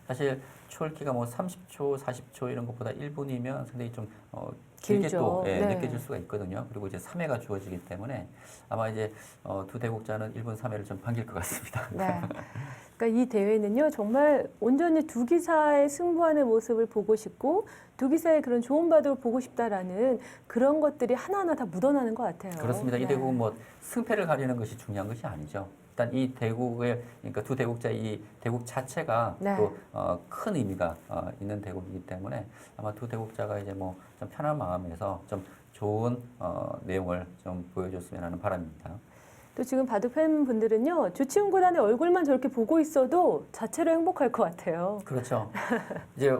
Speaker 2: 사실 초읽기가 뭐 30초, 40초 이런 것보다 1분이면 상당히 좀 길게
Speaker 1: 길죠.
Speaker 2: 또
Speaker 1: 네.
Speaker 2: 느껴질 수가 있거든요. 그리고 이제 3회가 주어지기 때문에 아마 이제 두 대국자는 1분 3회를 좀 반길 것 같습니다.
Speaker 1: 네. 그러니까 이 대회는요, 정말 온전히 두 기사의 승부하는 모습을 보고 싶고, 두 기사의 그런 좋은 바둑을 보고 싶다라는 그런 것들이 하나하나 다 묻어나는 것 같아요.
Speaker 2: 그렇습니다. 이
Speaker 1: 네.
Speaker 2: 대국은 뭐 승패를 가리는 것이 중요한 것이 아니죠. 일단 이 대국의 그러니까 두 대국자 이 대국 자체가
Speaker 1: 네.
Speaker 2: 또 큰 의미가 있는 대국이기 때문에 아마 두 대국자가 이제 뭐 좀 편한 마음에서 좀 좋은 내용을 좀 보여줬으면 하는 바람입니다.
Speaker 1: 또 지금 바둑 팬분들은요, 조치훈 구단의 얼굴만 저렇게 보고 있어도 자체로 행복할 것 같아요.
Speaker 2: 그렇죠. 이제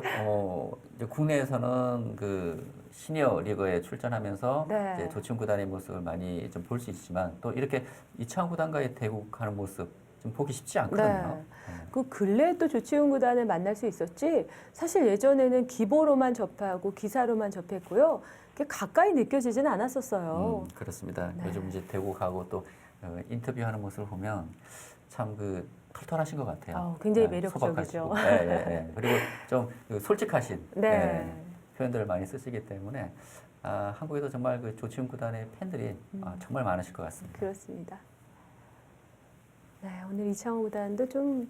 Speaker 2: 이제 국내에서는 그 시니어 리그에 출전하면서
Speaker 1: 네.
Speaker 2: 이제 조치훈 구단의 모습을 많이 좀 볼 수 있지만 또 이렇게 이창호 구단과의 대국하는 모습 좀 보기 쉽지 않거든요.
Speaker 1: 네. 그 근래에 또 조치훈 구단을 만날 수 있었지, 사실 예전에는 기보로만 접하고 기사로만 접했고요. 그게 가까이 느껴지진 않았었어요.
Speaker 2: 그렇습니다.
Speaker 1: 네.
Speaker 2: 요즘 이제 대국하고 또 인터뷰하는 모습을 보면 참 그 털털하신 것 같아요.
Speaker 1: 굉장히
Speaker 2: 네,
Speaker 1: 매력적이죠.
Speaker 2: 소박하시고. 예, 예, 예. 그리고 좀 솔직하신
Speaker 1: 네.
Speaker 2: 표현들을 많이 쓰시기 때문에 한국에도 정말 그 조치훈 구단의 팬들이 정말 많으실 것 같습니다.
Speaker 1: 그렇습니다. 네, 오늘 이창호 구단도 좀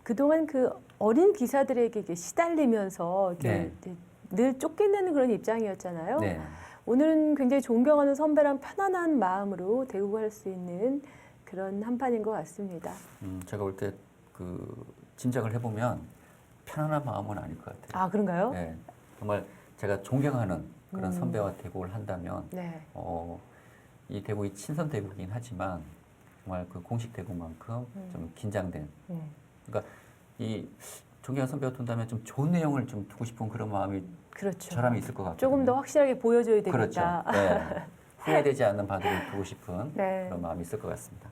Speaker 1: 그동안 그 어린 기사들에게 이렇게 시달리면서 이렇게
Speaker 2: 네.
Speaker 1: 이제 늘 쫓겨내는 그런 입장이었잖아요.
Speaker 2: 네.
Speaker 1: 오늘은 굉장히 존경하는 선배랑 편안한 마음으로 대우할 수 있는 그런 한판인 것 같습니다.
Speaker 2: 제가 볼 때 그 짐작을 해보면 편안한 마음은 아닐 것 같아요.
Speaker 1: 아, 그런가요?
Speaker 2: 네. 정말 제가 존경하는 그런 선배와 대국을 한다면
Speaker 1: 네.
Speaker 2: 이 대국이 친선 대국이긴 하지만 정말 그 공식 대국만큼 좀 긴장된. 그러니까 이 존경하는 선배와 둔다면 좀 좋은 내용을 좀 두고 싶은 그런 마음이
Speaker 1: 그렇죠.
Speaker 2: 저라면 있을 것 같아요.
Speaker 1: 조금 더 확실하게 보여줘야 되겠다.
Speaker 2: 그렇죠. 네. 후회되지 않는 바둑을 두고 싶은
Speaker 1: 네.
Speaker 2: 그런 마음이 있을 것 같습니다.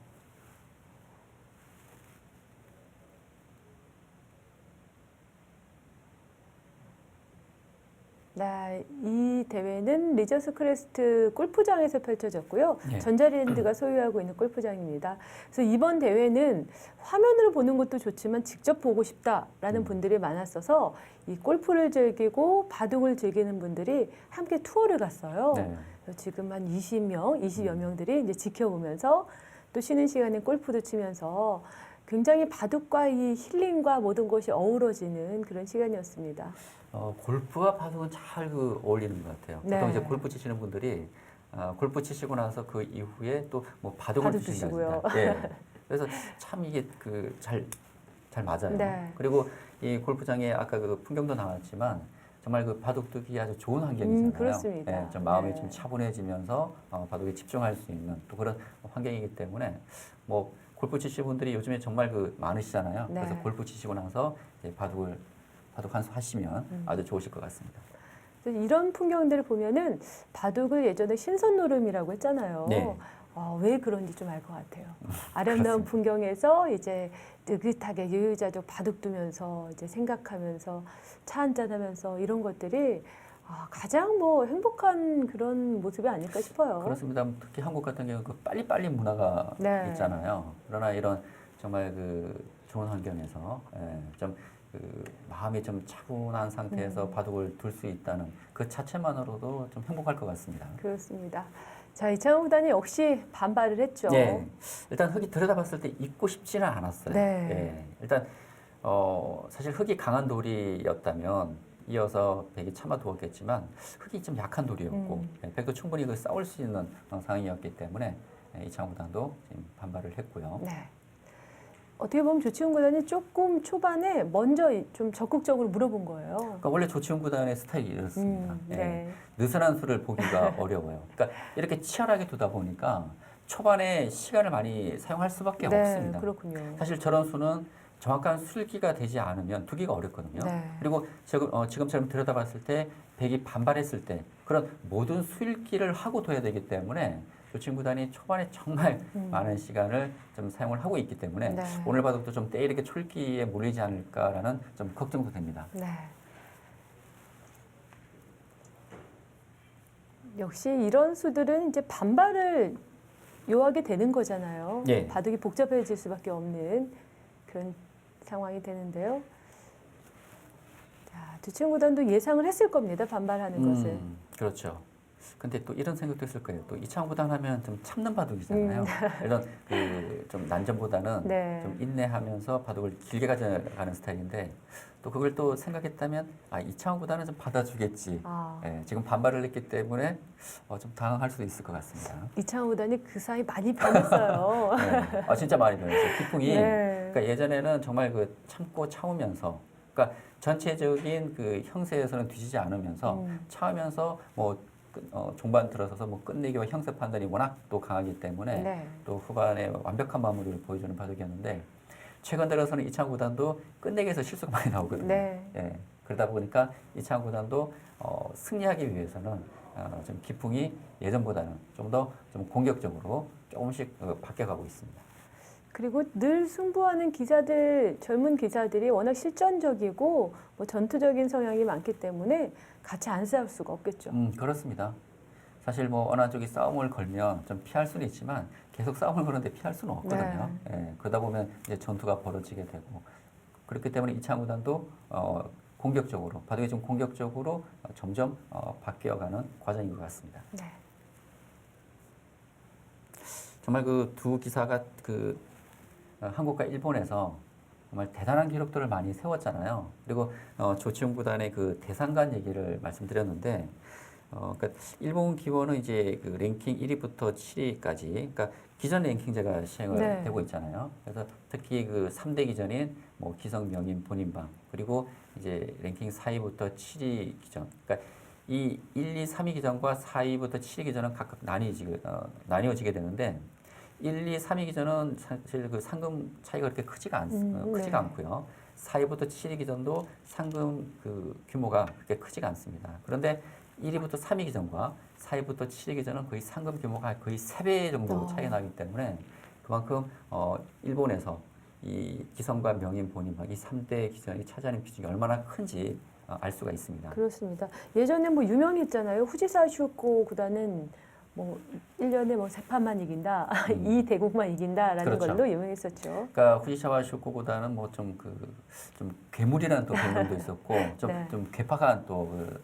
Speaker 1: 네, 이 대회는 리저스 크레스트 골프장에서 펼쳐졌고요.
Speaker 2: 네.
Speaker 1: 전자랜드가 소유하고 있는 골프장입니다. 그래서 이번 대회는 화면으로 보는 것도 좋지만 직접 보고 싶다라는 분들이 많았어서 이 골프를 즐기고 바둑을 즐기는 분들이 함께 투어를 갔어요.
Speaker 2: 네.
Speaker 1: 그래서 지금 한 20여 명들이 이제 지켜보면서 또 쉬는 시간에 골프도 치면서 굉장히 바둑과 이 힐링과 모든 것이 어우러지는 그런 시간이었습니다.
Speaker 2: 골프와 바둑은 잘 어울리는 것 같아요.
Speaker 1: 네.
Speaker 2: 보통 이제 골프 치시는 분들이 골프 치시고 나서 그 이후에 또 뭐 바둑을
Speaker 1: 바둑
Speaker 2: 치신다고요.
Speaker 1: 치시고요.
Speaker 2: 예. 그래서 참 이게 잘 맞아요.
Speaker 1: 네.
Speaker 2: 그리고 이 골프장에 아까 그 풍경도 나왔지만 정말 그 바둑 두기 아주 좋은 환경이잖아요.
Speaker 1: 그렇습니다.
Speaker 2: 예, 좀 마음이
Speaker 1: 네.
Speaker 2: 좀 차분해지면서 바둑에 집중할 수 있는 또 그런 환경이기 때문에 뭐 골프 치시는 분들이 요즘에 정말 많으시잖아요.
Speaker 1: 네.
Speaker 2: 그래서 골프 치시고 나서 이제 바둑 한 수 하시면 아주 좋으실 것 같습니다.
Speaker 1: 그래서 이런 풍경들을 보면은 바둑을 예전에 신선노름이라고 했잖아요.
Speaker 2: 네.
Speaker 1: 왜 그런지 좀 알 것 같아요. 아름다운 풍경에서 이제 느긋하게 유유자적 바둑 두면서 이제 생각하면서 차 한잔 하면서 이런 것들이 가장 뭐 행복한 그런 모습이 아닐까 싶어요.
Speaker 2: 그렇습니다. 특히 한국 같은 경우 그 빨리빨리 문화가
Speaker 1: 네.
Speaker 2: 있잖아요. 그러나 이런 정말 좋은 환경에서 좀 마음이 좀 차분한 상태에서 바둑을 둘 수 있다는 그 자체만으로도 좀 행복할 것 같습니다.
Speaker 1: 그렇습니다. 자, 이창호 구단이 역시 반발을 했죠.
Speaker 2: 네. 일단 흙이 들여다봤을 때 잊고 싶지는 않았어요.
Speaker 1: 네.
Speaker 2: 예. 일단 사실 흙이 강한 돌이었다면 이어서 백이 참아두었겠지만 흙이 좀 약한 돌이었고 백도 충분히 그 싸울 수 있는 상황이었기 때문에 이창호 구단도 지금 반발을 했고요.
Speaker 1: 네. 어떻게 보면 조치훈 구단이 조금 초반에 먼저 좀 적극적으로 물어본 거예요.
Speaker 2: 그러니까 원래 조치훈 구단의 스타일이 이렇습니다. 예.
Speaker 1: 네.
Speaker 2: 느슨한 수를 보기가 어려워요. 그러니까 이렇게 치열하게 두다 보니까 초반에 시간을 많이 사용할 수밖에
Speaker 1: 네,
Speaker 2: 없습니다.
Speaker 1: 그렇군요.
Speaker 2: 사실 저런 수는 정확한 술기가 되지 않으면 두기가 어렵거든요.
Speaker 1: 네.
Speaker 2: 그리고 지금처럼 들여다봤을 때 백이 반발했을 때 그런 모든 수일기를 하고 둬야 되기 때문에 조치훈 구단이 초반에 정말 많은 시간을 좀 사용을 하고 있기 때문에
Speaker 1: 네.
Speaker 2: 오늘 바둑도 좀 때이르게 촐기에 몰리지 않을까라는 좀 걱정도 됩니다.
Speaker 1: 네. 역시 이런 수들은 이제 반발을 요하게 되는 거잖아요.
Speaker 2: 예.
Speaker 1: 바둑이 복잡해질 수밖에 없는 그런 상황이 되는데요. 자, 조치훈 구단도 예상을 했을 겁니다. 반발하는 것을.
Speaker 2: 그렇죠. 근데 또 이런 생각도 있을 거예요. 또 이창호 구단 하면 좀 참는 바둑이잖아요. 이런 좀 난전보다는
Speaker 1: 네.
Speaker 2: 좀 인내하면서 바둑을 길게 가져가는 스타일인데 또 그걸 또 생각했다면 이창호 구단은 좀 받아주겠지.
Speaker 1: 아,
Speaker 2: 예, 지금 반발을 했기 때문에 좀 당황할 수도 있을 것 같습니다.
Speaker 1: 이창호 구단이 그 사이 많이 변했어요.
Speaker 2: 네. 진짜 많이 변했어요. 기풍이.
Speaker 1: 네.
Speaker 2: 그러니까 예전에는 정말 그 참고 참으면서, 그러니까 전체적인 그 형세에서는 뒤지지 않으면서 참으면서 뭐 종반 들어서서 뭐 끝내기와 형세 판단이 워낙 또 강하기 때문에
Speaker 1: 네.
Speaker 2: 또 후반에 완벽한 마무리를 보여주는 바둑이었는데 최근 들어서는 이창호 구단도 끝내기에서 실수가 많이 나오거든요.
Speaker 1: 네.
Speaker 2: 예, 그러다 보니까 이창호 구단도 승리하기 위해서는 좀 기풍이 예전보다는 좀 더 좀 공격적으로 조금씩 바뀌어가고 있습니다.
Speaker 1: 그리고 늘 승부하는 기사들, 젊은 기사들이 워낙 실전적이고 뭐 전투적인 성향이 많기 때문에 같이 안 싸울 수가 없겠죠.
Speaker 2: 그렇습니다. 사실 뭐 어느 한쪽이 싸움을 걸면 좀 피할 수는 있지만 계속 싸움을 거는데 피할 수는 없거든요. 예, 그러다 보면 이제 전투가 벌어지게 되고 그렇기 때문에 이창호 구단도 공격적으로 바둑이 좀 공격적으로 점점 바뀌어가는 과정인 것 같습니다.
Speaker 1: 네.
Speaker 2: 정말 그 두 기사가 한국과 일본에서 정말 대단한 기록들을 많이 세웠잖아요. 그리고 조치훈 구단의 그 대상간 얘기를 말씀드렸는데, 그러니까 일본 기원은 이제 그 랭킹 1위부터 7위까지, 그러니까 기전 랭킹제가 시행을
Speaker 1: 네.
Speaker 2: 되고 있잖아요. 그래서 특히 그 3대 기전인 뭐 기성, 명인, 본인방, 그리고 이제 랭킹 4위부터 7위 기전, 그러니까 이 1, 2, 3위 기전과 4위부터 7위 기전은 각각 나뉘어지게 되는데 1, 2, 3위 기전은 사실 그 상금 차이가 그렇게 크지가
Speaker 1: 네.
Speaker 2: 않고요. 4위부터 7위 기전도 상금 그 규모가 그렇게 크지가 않습니다. 그런데 1위부터 3위 기전과 4위부터 7위 기전은 거의 상금 규모가 거의 3배 정도 차이가 나기 때문에 그만큼 일본에서 이 기성과 명인, 본인방 이 3대 기전이 차지하는 비중이 얼마나 큰지 알 수가 있습니다.
Speaker 1: 그렇습니다. 예전에 뭐 유명했잖아요. 후지사 슈코 구단은 뭐 1년에 뭐 3판만 이긴다, 이 대국만 이긴다라는
Speaker 2: 그렇죠.
Speaker 1: 걸로 유명했었죠.
Speaker 2: 그러니까 후지사와 슈코보다는 뭐 좀 괴물이라는 또 별명도 있었고 좀
Speaker 1: 네.
Speaker 2: 괴팍한 또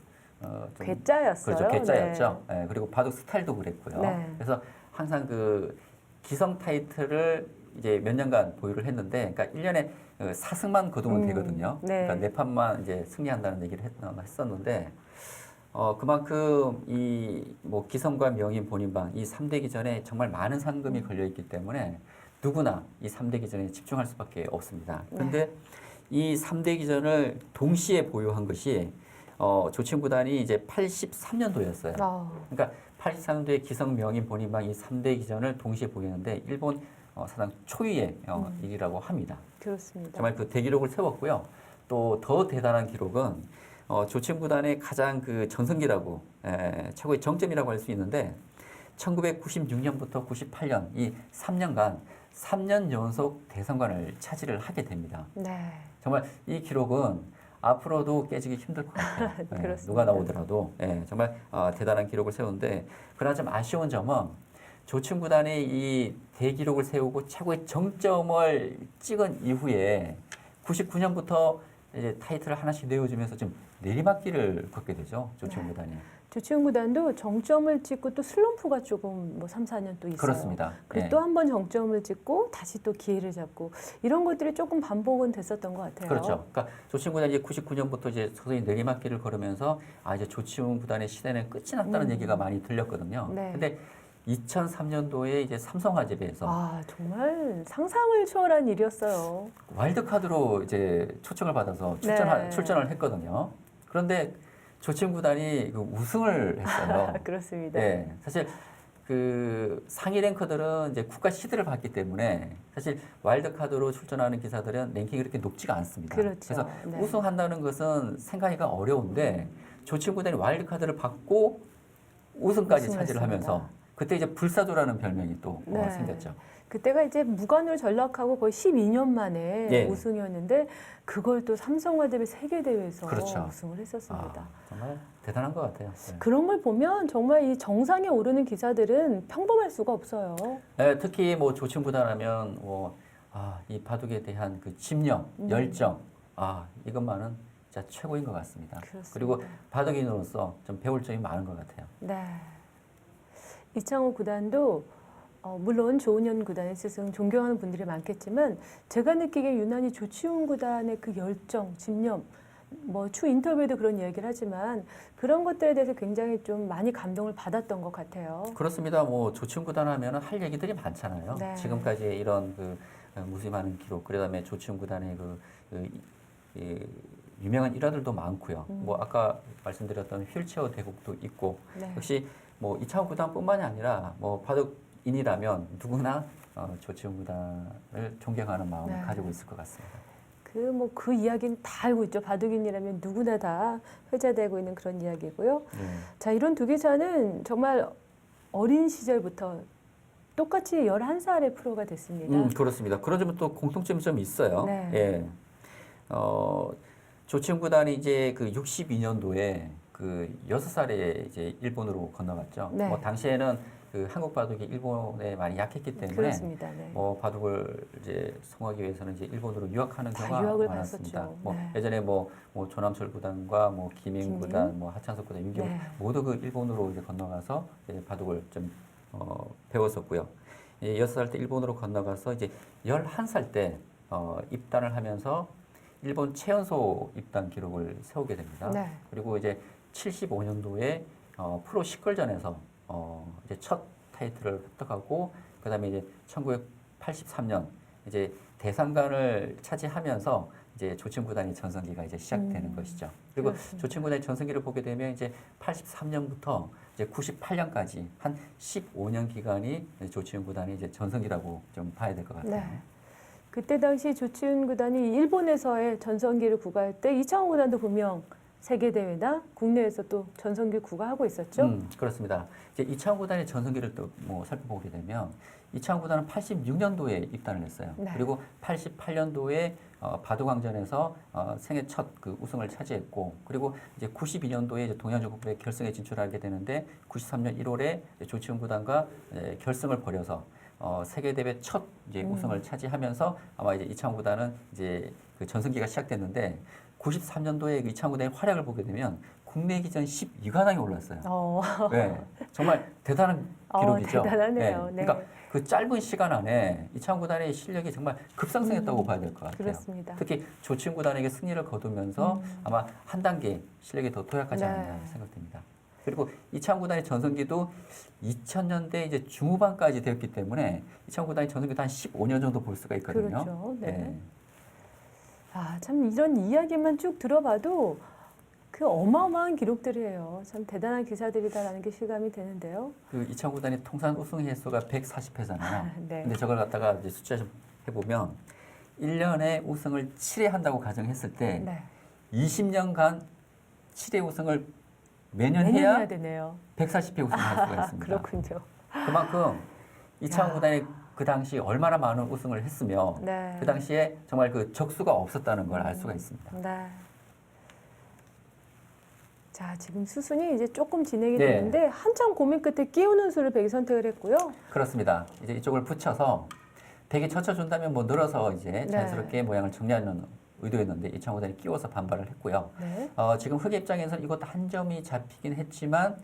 Speaker 2: 좀
Speaker 1: 괴짜였어요.
Speaker 2: 그렇죠, 괴짜였죠. 네, 그리고 바둑 스타일도 그랬고요.
Speaker 1: 네.
Speaker 2: 그래서 항상 그 기성 타이틀을 이제 몇 년간 보유를 했는데, 그러니까 1년에 4승만 거두면 되거든요.
Speaker 1: 네.
Speaker 2: 그러니까 4판만 이제 승리한다는 얘기를 했었는데, 그만큼 이 뭐 기성과 명인, 본인방 이 3대 기전에 정말 많은 상금이 걸려 있기 때문에 누구나 이 3대 기전에 집중할 수밖에 없습니다. 그런데 이 3대 기전을 동시에 보유한 것이 조치훈 구단이 이제 83년도였어요. 그러니까 83년도에 기성, 명인, 본인방 이 3대 기전을 동시에 보유했는데 일본 사상 초유의 일이라고 합니다.
Speaker 1: 그렇습니다.
Speaker 2: 정말 그 대기록을 세웠고요. 또 더 대단한 기록은 조치훈 구단의 가장 그 전성기라고 최고의 정점이라고 할 수 있는데 1996년부터 98년 이 3년간 3년 연속 대성관을 차지를 하게 됩니다.
Speaker 1: 네.
Speaker 2: 정말 이 기록은 앞으로도 깨지기 힘들 것 같아요.
Speaker 1: 그렇습니다.
Speaker 2: 누가 나오더라도 정말 대단한 기록을 세우는데 그러나 좀 아쉬운 점은 조치훈 구단이 이 대기록을 세우고 최고의 정점을 찍은 이후에 99년부터 이제 타이틀을 하나씩 내어주면서 좀 내리막길을 걷게 되죠. 조치훈 구단이.
Speaker 1: 조치훈 구단도 정점을 찍고 또 슬럼프가 조금 뭐 3, 4년 또 있어요.
Speaker 2: 그렇습니다.
Speaker 1: 그리고
Speaker 2: 예.
Speaker 1: 또 한 번 정점을 찍고 다시 또 기회를 잡고 이런 것들이 조금 반복은 됐었던 것 같아요.
Speaker 2: 그렇죠. 그러니까 조치훈 구단이 이제 99년부터 이제 서서히 내리막길을 걸으면서 이제 조치훈 구단의 시대는 끝이 났다는 얘기가 많이 들렸거든요.
Speaker 1: 네.
Speaker 2: 근데 2003년도에 이제 삼성화재배에서
Speaker 1: 정말 상상을 초월한 일이었어요.
Speaker 2: 와일드카드로 이제 초청을 받아서 출전을 했거든요. 그런데 조치훈 구단이 그 우승을 했어요.
Speaker 1: 그렇습니다.
Speaker 2: 네, 사실 그 상위 랭커들은 이제 국가 시드를 받기 때문에 사실 와일드카드로 출전하는 기사들은 랭킹이 그렇게 높지가 않습니다.
Speaker 1: 그렇죠.
Speaker 2: 그래서
Speaker 1: 네.
Speaker 2: 우승한다는 것은 생각하기가 어려운데 조치훈 구단이 와일드카드를 받고 우승까지
Speaker 1: 우승을
Speaker 2: 차지를
Speaker 1: 했습니다.
Speaker 2: 하면서 그때 이제 불사조라는 별명이 또
Speaker 1: 네.
Speaker 2: 생겼죠.
Speaker 1: 그때가 이제 무관으로 전락하고 거의 12년 만에
Speaker 2: 예.
Speaker 1: 우승이었는데 그걸 또 삼성화재배 세계대회에서
Speaker 2: 그렇죠.
Speaker 1: 우승을 했었습니다.
Speaker 2: 정말 대단한 것 같아요. 네.
Speaker 1: 그런 걸 보면 정말 이 정상에 오르는 기사들은 평범할 수가 없어요.
Speaker 2: 네, 특히 뭐 조치훈 구단하면 이 바둑에 대한 그 집념, 열정, 이것만은 진짜 최고인 것 같습니다.
Speaker 1: 그렇습니다.
Speaker 2: 그리고 바둑인으로서 좀 배울 점이 많은 것 같아요.
Speaker 1: 네. 이창호 구단도 물론 조은현 구단의 스승 존경하는 분들이 많겠지만 제가 느끼기에 유난히 조치훈 구단의 그 열정, 집념, 뭐 추 인터뷰에도 그런 이야기를 하지만 그런 것들에 대해서 굉장히 좀 많이 감동을 받았던 것 같아요.
Speaker 2: 그렇습니다. 뭐 조치훈 구단 하면은 할 얘기들이 많잖아요.
Speaker 1: 네.
Speaker 2: 지금까지 이런 그 무수히 많은 기록, 그다음에 조치훈 구단의 유명한 일화들도 많고요. 뭐 아까 말씀드렸던 휠체어 대국도 있고
Speaker 1: 네.
Speaker 2: 역시 뭐 이창호 구단뿐만이 아니라 뭐 바둑인이라면 누구나 조치훈 구단을 존경하는 마음을
Speaker 1: 네.
Speaker 2: 가지고 있을 것 같습니다.
Speaker 1: 그 이야기는 다 알고 있죠. 바둑인이라면 누구나 다 회자되고 있는 그런 이야기고요.
Speaker 2: 네.
Speaker 1: 자, 이런 두 기사는 정말 어린 시절부터 똑같이 11살의 프로가 됐습니다.
Speaker 2: 그렇습니다. 그런 점은 또 공통점이 좀 있어요.
Speaker 1: 네.
Speaker 2: 예. 조치훈 구단이 이제 그 62년도에 그 6살에 이제 일본으로 건너갔죠.
Speaker 1: 네.
Speaker 2: 뭐 당시에는 그 한국 바둑이 일본에 많이 약했기 때문에
Speaker 1: 그렇습니다. 네.
Speaker 2: 뭐 바둑을 이제 성하기 위해서는 이제 일본으로 유학하는
Speaker 1: 다
Speaker 2: 경우가
Speaker 1: 유학을
Speaker 2: 많았습니다.
Speaker 1: 갔었죠.
Speaker 2: 뭐
Speaker 1: 네.
Speaker 2: 예전에 뭐 조남철 구단과 뭐 김인 구단, 뭐 하찬석 구단, 윤기호
Speaker 1: 네.
Speaker 2: 모두 그 일본으로 이제 건너가서 이제 바둑을 좀 배웠었고요. 6살 때 일본으로 건너가서 이제 11살 때 입단을 하면서 일본 최연소 입단 기록을 세우게 됩니다.
Speaker 1: 네.
Speaker 2: 그리고 이제 75년도에 프로 10걸전에서 이제 첫 타이틀을 획득하고 그다음에 이제 1983년 이제 대상관을 차지하면서 이제 조치훈 구단의 전성기가 이제 시작되는 것이죠. 그리고
Speaker 1: 그렇습니다.
Speaker 2: 조치훈 구단의 전성기를 보게 되면 이제 83년부터 이제 98년까지 한 15년 기간이 조치훈 구단의 이제 전성기라고 좀 봐야 될 것 같아요.
Speaker 1: 네. 그때 당시 조치훈 구단이 일본에서의 전성기를 구가할 때 이창호 구단도 분명 세계대회나 국내에서 또 전성기 구가하고 있었죠.
Speaker 2: 그렇습니다. 이제 이창호 구단의 전성기를 또 뭐 살펴보게 되면 이창호 구단은 86년도에 입단을 했어요.
Speaker 1: 네.
Speaker 2: 그리고 88년도에 바둑왕전에서 생애 첫 그 우승을 차지했고, 그리고 이제 92년도에 이제 동양조국부에 결승에 진출하게 되는데 93년 1월에 조치훈 구단과 결승을 벌여서 세계대회 첫 이제 우승을 차지하면서 아마 이제 이창호 구단은 이제 그 전성기가 시작됐는데 93년도에 그 이창호 구단의 활약을 보게 되면 국내 기전 12관왕에 올랐어요. 네, 정말 대단한 기록이죠.
Speaker 1: 대단하네요. 네.
Speaker 2: 그러니까 그 짧은 시간 안에 이창호 구단의 실력이 정말 급상승했다고 봐야 될 것 같아요.
Speaker 1: 그렇습니다.
Speaker 2: 특히 조치훈 구단에게 승리를 거두면서 아마 한 단계 실력이 더 도약하지
Speaker 1: 네.
Speaker 2: 않았나 생각됩니다. 그리고 이창호 구단의 전성기도 2000년대 이제 중후반까지 되었기 때문에 이창호 구단의 전성기도 한 15년 정도 볼 수가 있거든요.
Speaker 1: 그렇죠. 네. 참 이런 이야기만 쭉 들어봐도 그 어마어마한 기록들이에요. 참 대단한 기사들이다라는 게 실감이 되는데요.
Speaker 2: 그 이창호 구단의 통산 우승 횟수가 140회잖아요.
Speaker 1: 네.
Speaker 2: 근데 저걸 갖다가 이제 숫자 좀 해보면 1년에 우승을 7회 한다고 가정했을 때
Speaker 1: 네.
Speaker 2: 20년간 7회 우승을 매년
Speaker 1: 매년
Speaker 2: 해야
Speaker 1: 해야 되네요.
Speaker 2: 140회 우승할 수가 있습니다.
Speaker 1: 그렇군요.
Speaker 2: 그만큼 이창호
Speaker 1: 야.
Speaker 2: 구단이 그 당시 얼마나 많은 우승을 했으며
Speaker 1: 네.
Speaker 2: 그 당시에 정말 그 적수가 없었다는 걸 알 수가 있습니다.
Speaker 1: 네. 자, 지금 수순이 이제 조금 진행이
Speaker 2: 네.
Speaker 1: 되는데 한참 고민 끝에 끼우는 수를 백이 선택을 했고요.
Speaker 2: 그렇습니다. 이제 이쪽을 붙여서 백이 젖혀준다면 뭐 늘어서 이제 자연스럽게 모양을 정리하는 의도였는데 이창호 구단이 끼워서 반발을 했고요.
Speaker 1: 네.
Speaker 2: 지금 흑의 입장에서는 이것도 한 점이 잡히긴 했지만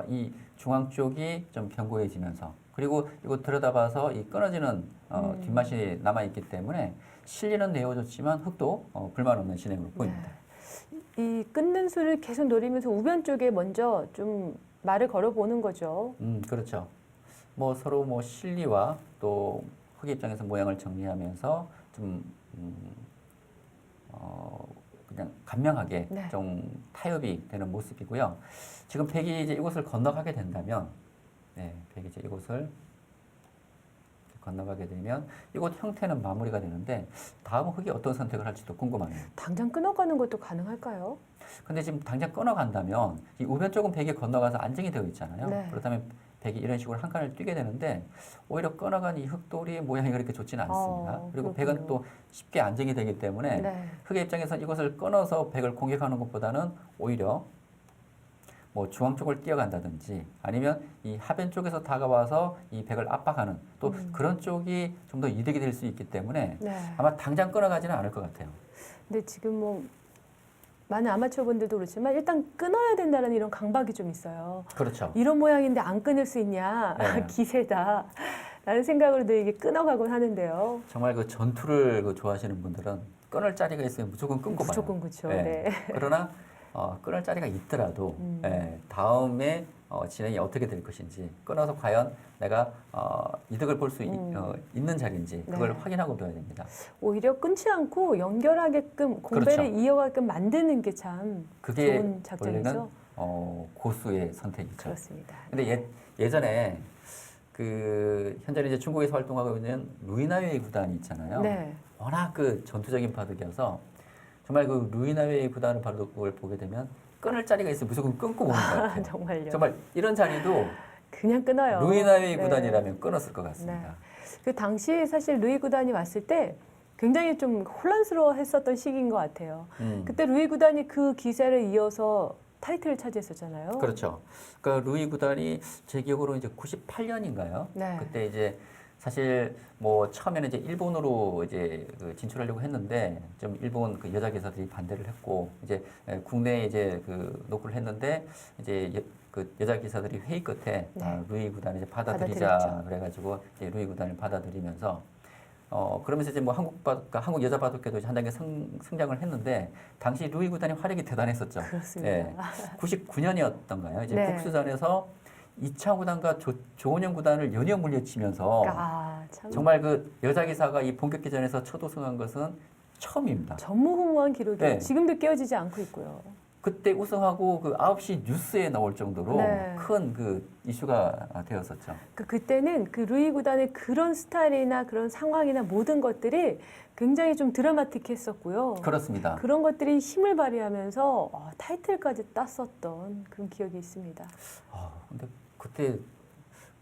Speaker 2: 이 중앙 쪽이 좀 견고해지면서 그리고 이거 들여다봐서 이 끊어지는 뒷맛이 남아있기 때문에 실리는 내어줬지만 흑도 불만 없는 진행으로 보입니다.
Speaker 1: 이 끊는 수를 계속 노리면서 우변 쪽에 먼저 좀 말을 걸어보는 거죠.
Speaker 2: 그렇죠. 뭐 서로 뭐 실리와 또 흑의 입장에서 모양을 정리하면서 좀 그냥 간명하게
Speaker 1: 네.
Speaker 2: 좀 타협이 되는 모습이고요. 지금 백이 이제 이곳을 건너가게 된다면, 네, 백이 이제 이곳을 건너가게 되면 이곳 형태는 마무리가 되는데 다음 흑이 어떤 선택을 할지도 궁금하네요.
Speaker 1: 당장 끊어가는 것도 가능할까요?
Speaker 2: 근데 지금 당장 끊어간다면 이 우변 쪽은 백이 건너가서 안정이 되어 있잖아요.
Speaker 1: 네.
Speaker 2: 그렇다면 백이 이런 식으로 한 칸을 뛰게 되는데 오히려 끊어간 이 흑돌이의 모양이 그렇게 좋지는 않습니다. 그리고
Speaker 1: 그렇군요.
Speaker 2: 백은 또 쉽게 안정이 되기 때문에
Speaker 1: 네.
Speaker 2: 흑의 입장에서 이것을 끊어서 백을 공격하는 것보다는 오히려 뭐 중앙 쪽을 뛰어간다든지 아니면 이 하변 쪽에서 다가와서 이 백을 압박하는 또 그런 쪽이 좀 더 이득이 될 수 있기 때문에
Speaker 1: 네.
Speaker 2: 아마 당장 끊어가지는 않을 것 같아요.
Speaker 1: 근데 지금 뭐 많은 아마추어 분들도 그렇지만 일단 끊어야 된다는 이런 강박이 좀 있어요.
Speaker 2: 그렇죠.
Speaker 1: 이런 모양인데 안 끊을 수 있냐?
Speaker 2: 네.
Speaker 1: 기세다. 라는 생각으로 늘 이게 끊어가곤 하는데요.
Speaker 2: 정말 그 전투를 좋아하시는 분들은 끊을 자리가 있으면 무조건 끊고 봐요.
Speaker 1: 무조건 그렇죠.
Speaker 2: 예.
Speaker 1: 네.
Speaker 2: 그러나 끊을 자리가 있더라도 다음에 진행이 어떻게 될 것인지 끊어서 과연 내가 이득을 볼 수 있는 자리인지 그걸
Speaker 1: 네.
Speaker 2: 확인하고 둬야 됩니다.
Speaker 1: 오히려 끊지 않고 연결하게끔 공배를
Speaker 2: 그렇죠.
Speaker 1: 이어가게끔 만드는 게 참
Speaker 2: 그게
Speaker 1: 좋은 작전이죠.
Speaker 2: 원래는 고수의 선택이죠.
Speaker 1: 그렇습니다.
Speaker 2: 근데 예전에 그 현재 이제 중국에서 활동하고 있는 루이나웨이 구단이 있잖아요.
Speaker 1: 네.
Speaker 2: 워낙 그 전투적인 바둑이어서 정말 그 루이나웨이 구단을 바둑을 보게 되면 끊을 자리가 있으면 무조건 끊고 보는 것 같아요.
Speaker 1: 정말요.
Speaker 2: 정말 이런 자리도
Speaker 1: 그냥 끊어요.
Speaker 2: 루이나웨이
Speaker 1: 네.
Speaker 2: 구단이라면 끊었을 것 같습니다.
Speaker 1: 그 당시 사실 루이 구단이 왔을 때 굉장히 좀 혼란스러워했었던 시기인 것 같아요. 그때 루이 구단이 그 기세를 이어서 타이틀을 차지했었잖아요.
Speaker 2: 그렇죠. 그러니까 루이 구단이 제 기억으로 이제 98년인가요?
Speaker 1: 네.
Speaker 2: 그때 이제 사실 뭐 처음에는 이제 일본으로 이제 그 진출하려고 했는데 좀 일본 그 여자 기사들이 반대를 했고 이제 국내에 이제 그 노크를 했는데 이제 그 여자 기사들이 회의 끝에
Speaker 1: 네.
Speaker 2: 루이 구단을 이제 받아들이자
Speaker 1: 받아들였죠.
Speaker 2: 그래가지고 이제 루이 구단을 받아들이면서 그러면서 이제 뭐 한국 여자 바둑계도 이제 한 단계 성장을 했는데 당시 루이 구단이 활약이 대단했었죠.
Speaker 1: 그렇습니다.
Speaker 2: 99년이었던가요? 이제
Speaker 1: 네.
Speaker 2: 국수전에서 이창호 구단과 조은영 구단을 연이어 물리치면서
Speaker 1: 참
Speaker 2: 정말 그 여자 기사가 이 본격기전에서 첫 우승한 것은 처음입니다.
Speaker 1: 전무후무한 기록이에요.
Speaker 2: 네.
Speaker 1: 지금도 깨어지지 않고 있고요.
Speaker 2: 그때 우승하고 그 9시 뉴스에 나올 정도로
Speaker 1: 네.
Speaker 2: 큰 그 이슈가 되었었죠.
Speaker 1: 그때는 그 루이 구단의 그런 스타일이나 그런 상황이나 모든 것들이 굉장히 좀 드라마틱했었고요.
Speaker 2: 그렇습니다.
Speaker 1: 그런 것들이 힘을 발휘하면서 타이틀까지 땄었던 그런 기억이 있습니다.
Speaker 2: 근데 그때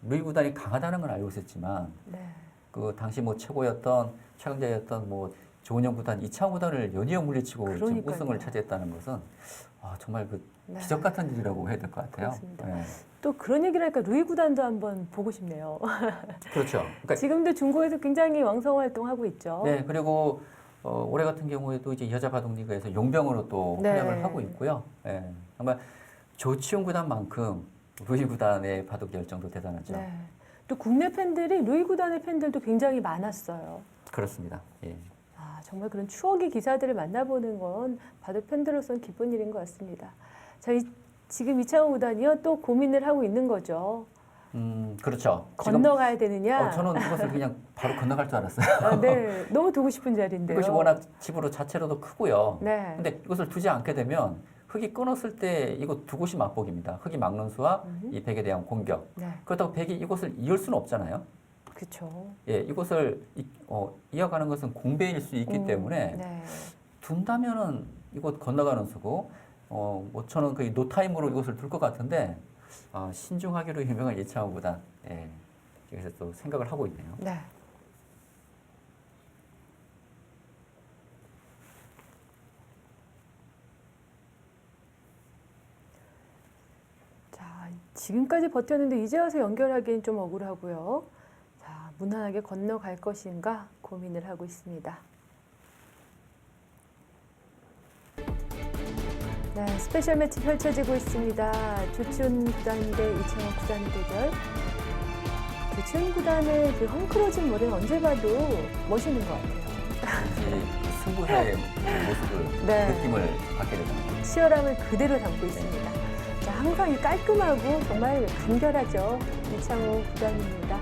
Speaker 2: 루이 구단이 강하다는 건 알고 있었지만
Speaker 1: 네.
Speaker 2: 그 당시 뭐 최강자였던 뭐 조은영 구단, 이창호 구단을 연이어 물리치고 지금
Speaker 1: 그러니까요.
Speaker 2: 우승을 차지했다는 것은 정말 그
Speaker 1: 네.
Speaker 2: 기적 같은 일이라고 해야 될 것 같아요.
Speaker 1: 그렇습니다.
Speaker 2: 네.
Speaker 1: 또 그런 얘기를 하니까 루이 구단도 한번 보고 싶네요.
Speaker 2: 그렇죠. 그러니까
Speaker 1: 지금도 중국에서 굉장히 왕성 활동하고 있죠.
Speaker 2: 네, 그리고 올해 같은 경우에도 이제 여자 바둑 리그에서 용병으로 또
Speaker 1: 네.
Speaker 2: 활약을 하고 있고요. 네. 정말 조치훈 구단만큼 루이 구단의 바둑 열정도 대단하죠.
Speaker 1: 네. 또 국내 팬들이 루이 구단의 팬들도 굉장히 많았어요.
Speaker 2: 그렇습니다. 예.
Speaker 1: 정말 그런 추억의 기사들을 만나보는 건 바둑 팬들로서는 기쁜 일인 것 같습니다. 자, 지금 이창호 구단이요 또 고민을 하고 있는 거죠.
Speaker 2: 그렇죠.
Speaker 1: 건너가야 되느냐?
Speaker 2: 저는 이것을 그냥 바로 건너갈 줄 알았어요.
Speaker 1: 네, 너무 두고 싶은 자리인데요.
Speaker 2: 이것이 워낙 집으로 자체로도 크고요.
Speaker 1: 네.
Speaker 2: 근데 이것을 두지 않게 되면 흑이 끊었을 때 이거 두 곳이 맞복입니다. 흑이 막는 수와 이 백에 대한 공격.
Speaker 1: 네,
Speaker 2: 그렇다고 백이 이것을 이을 수는 없잖아요.
Speaker 1: 그렇죠.
Speaker 2: 예, 이것을 이어가는 것은 공배일 수 있기 때문에
Speaker 1: 네.
Speaker 2: 둔다면은 이곳 건너가는 수고 뭐 저는 거의 노타임으로 이것을 둘 것 같은데 신중하기로 유명한 이창호 구단 여기서 또 생각을 하고 있네요.
Speaker 1: 네. 자, 지금까지 버텼는데 이제 와서 연결하기엔 좀 억울하고요. 자, 무난하게 건너갈 것인가 고민을 하고 있습니다. 네, 스페셜 매치 펼쳐지고 있습니다. 주춘 구단 대 이창호 구단의 대결. 주춘 구단의 그 헝클어진 머리는 언제 봐도 멋있는 것 같아요.
Speaker 2: 이 승부의 모습을
Speaker 1: 네.
Speaker 2: 느낌을 받게 되잖아요.
Speaker 1: 치열함을 그대로 담고 있습니다. 자, 항상 이 깔끔하고 정말 간결하죠. 이창호 구단입니다.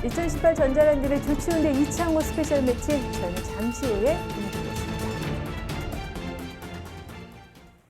Speaker 1: 2018 전자랜드의 조치훈 대 이창호 스페셜 매치 저희는 잠시 후에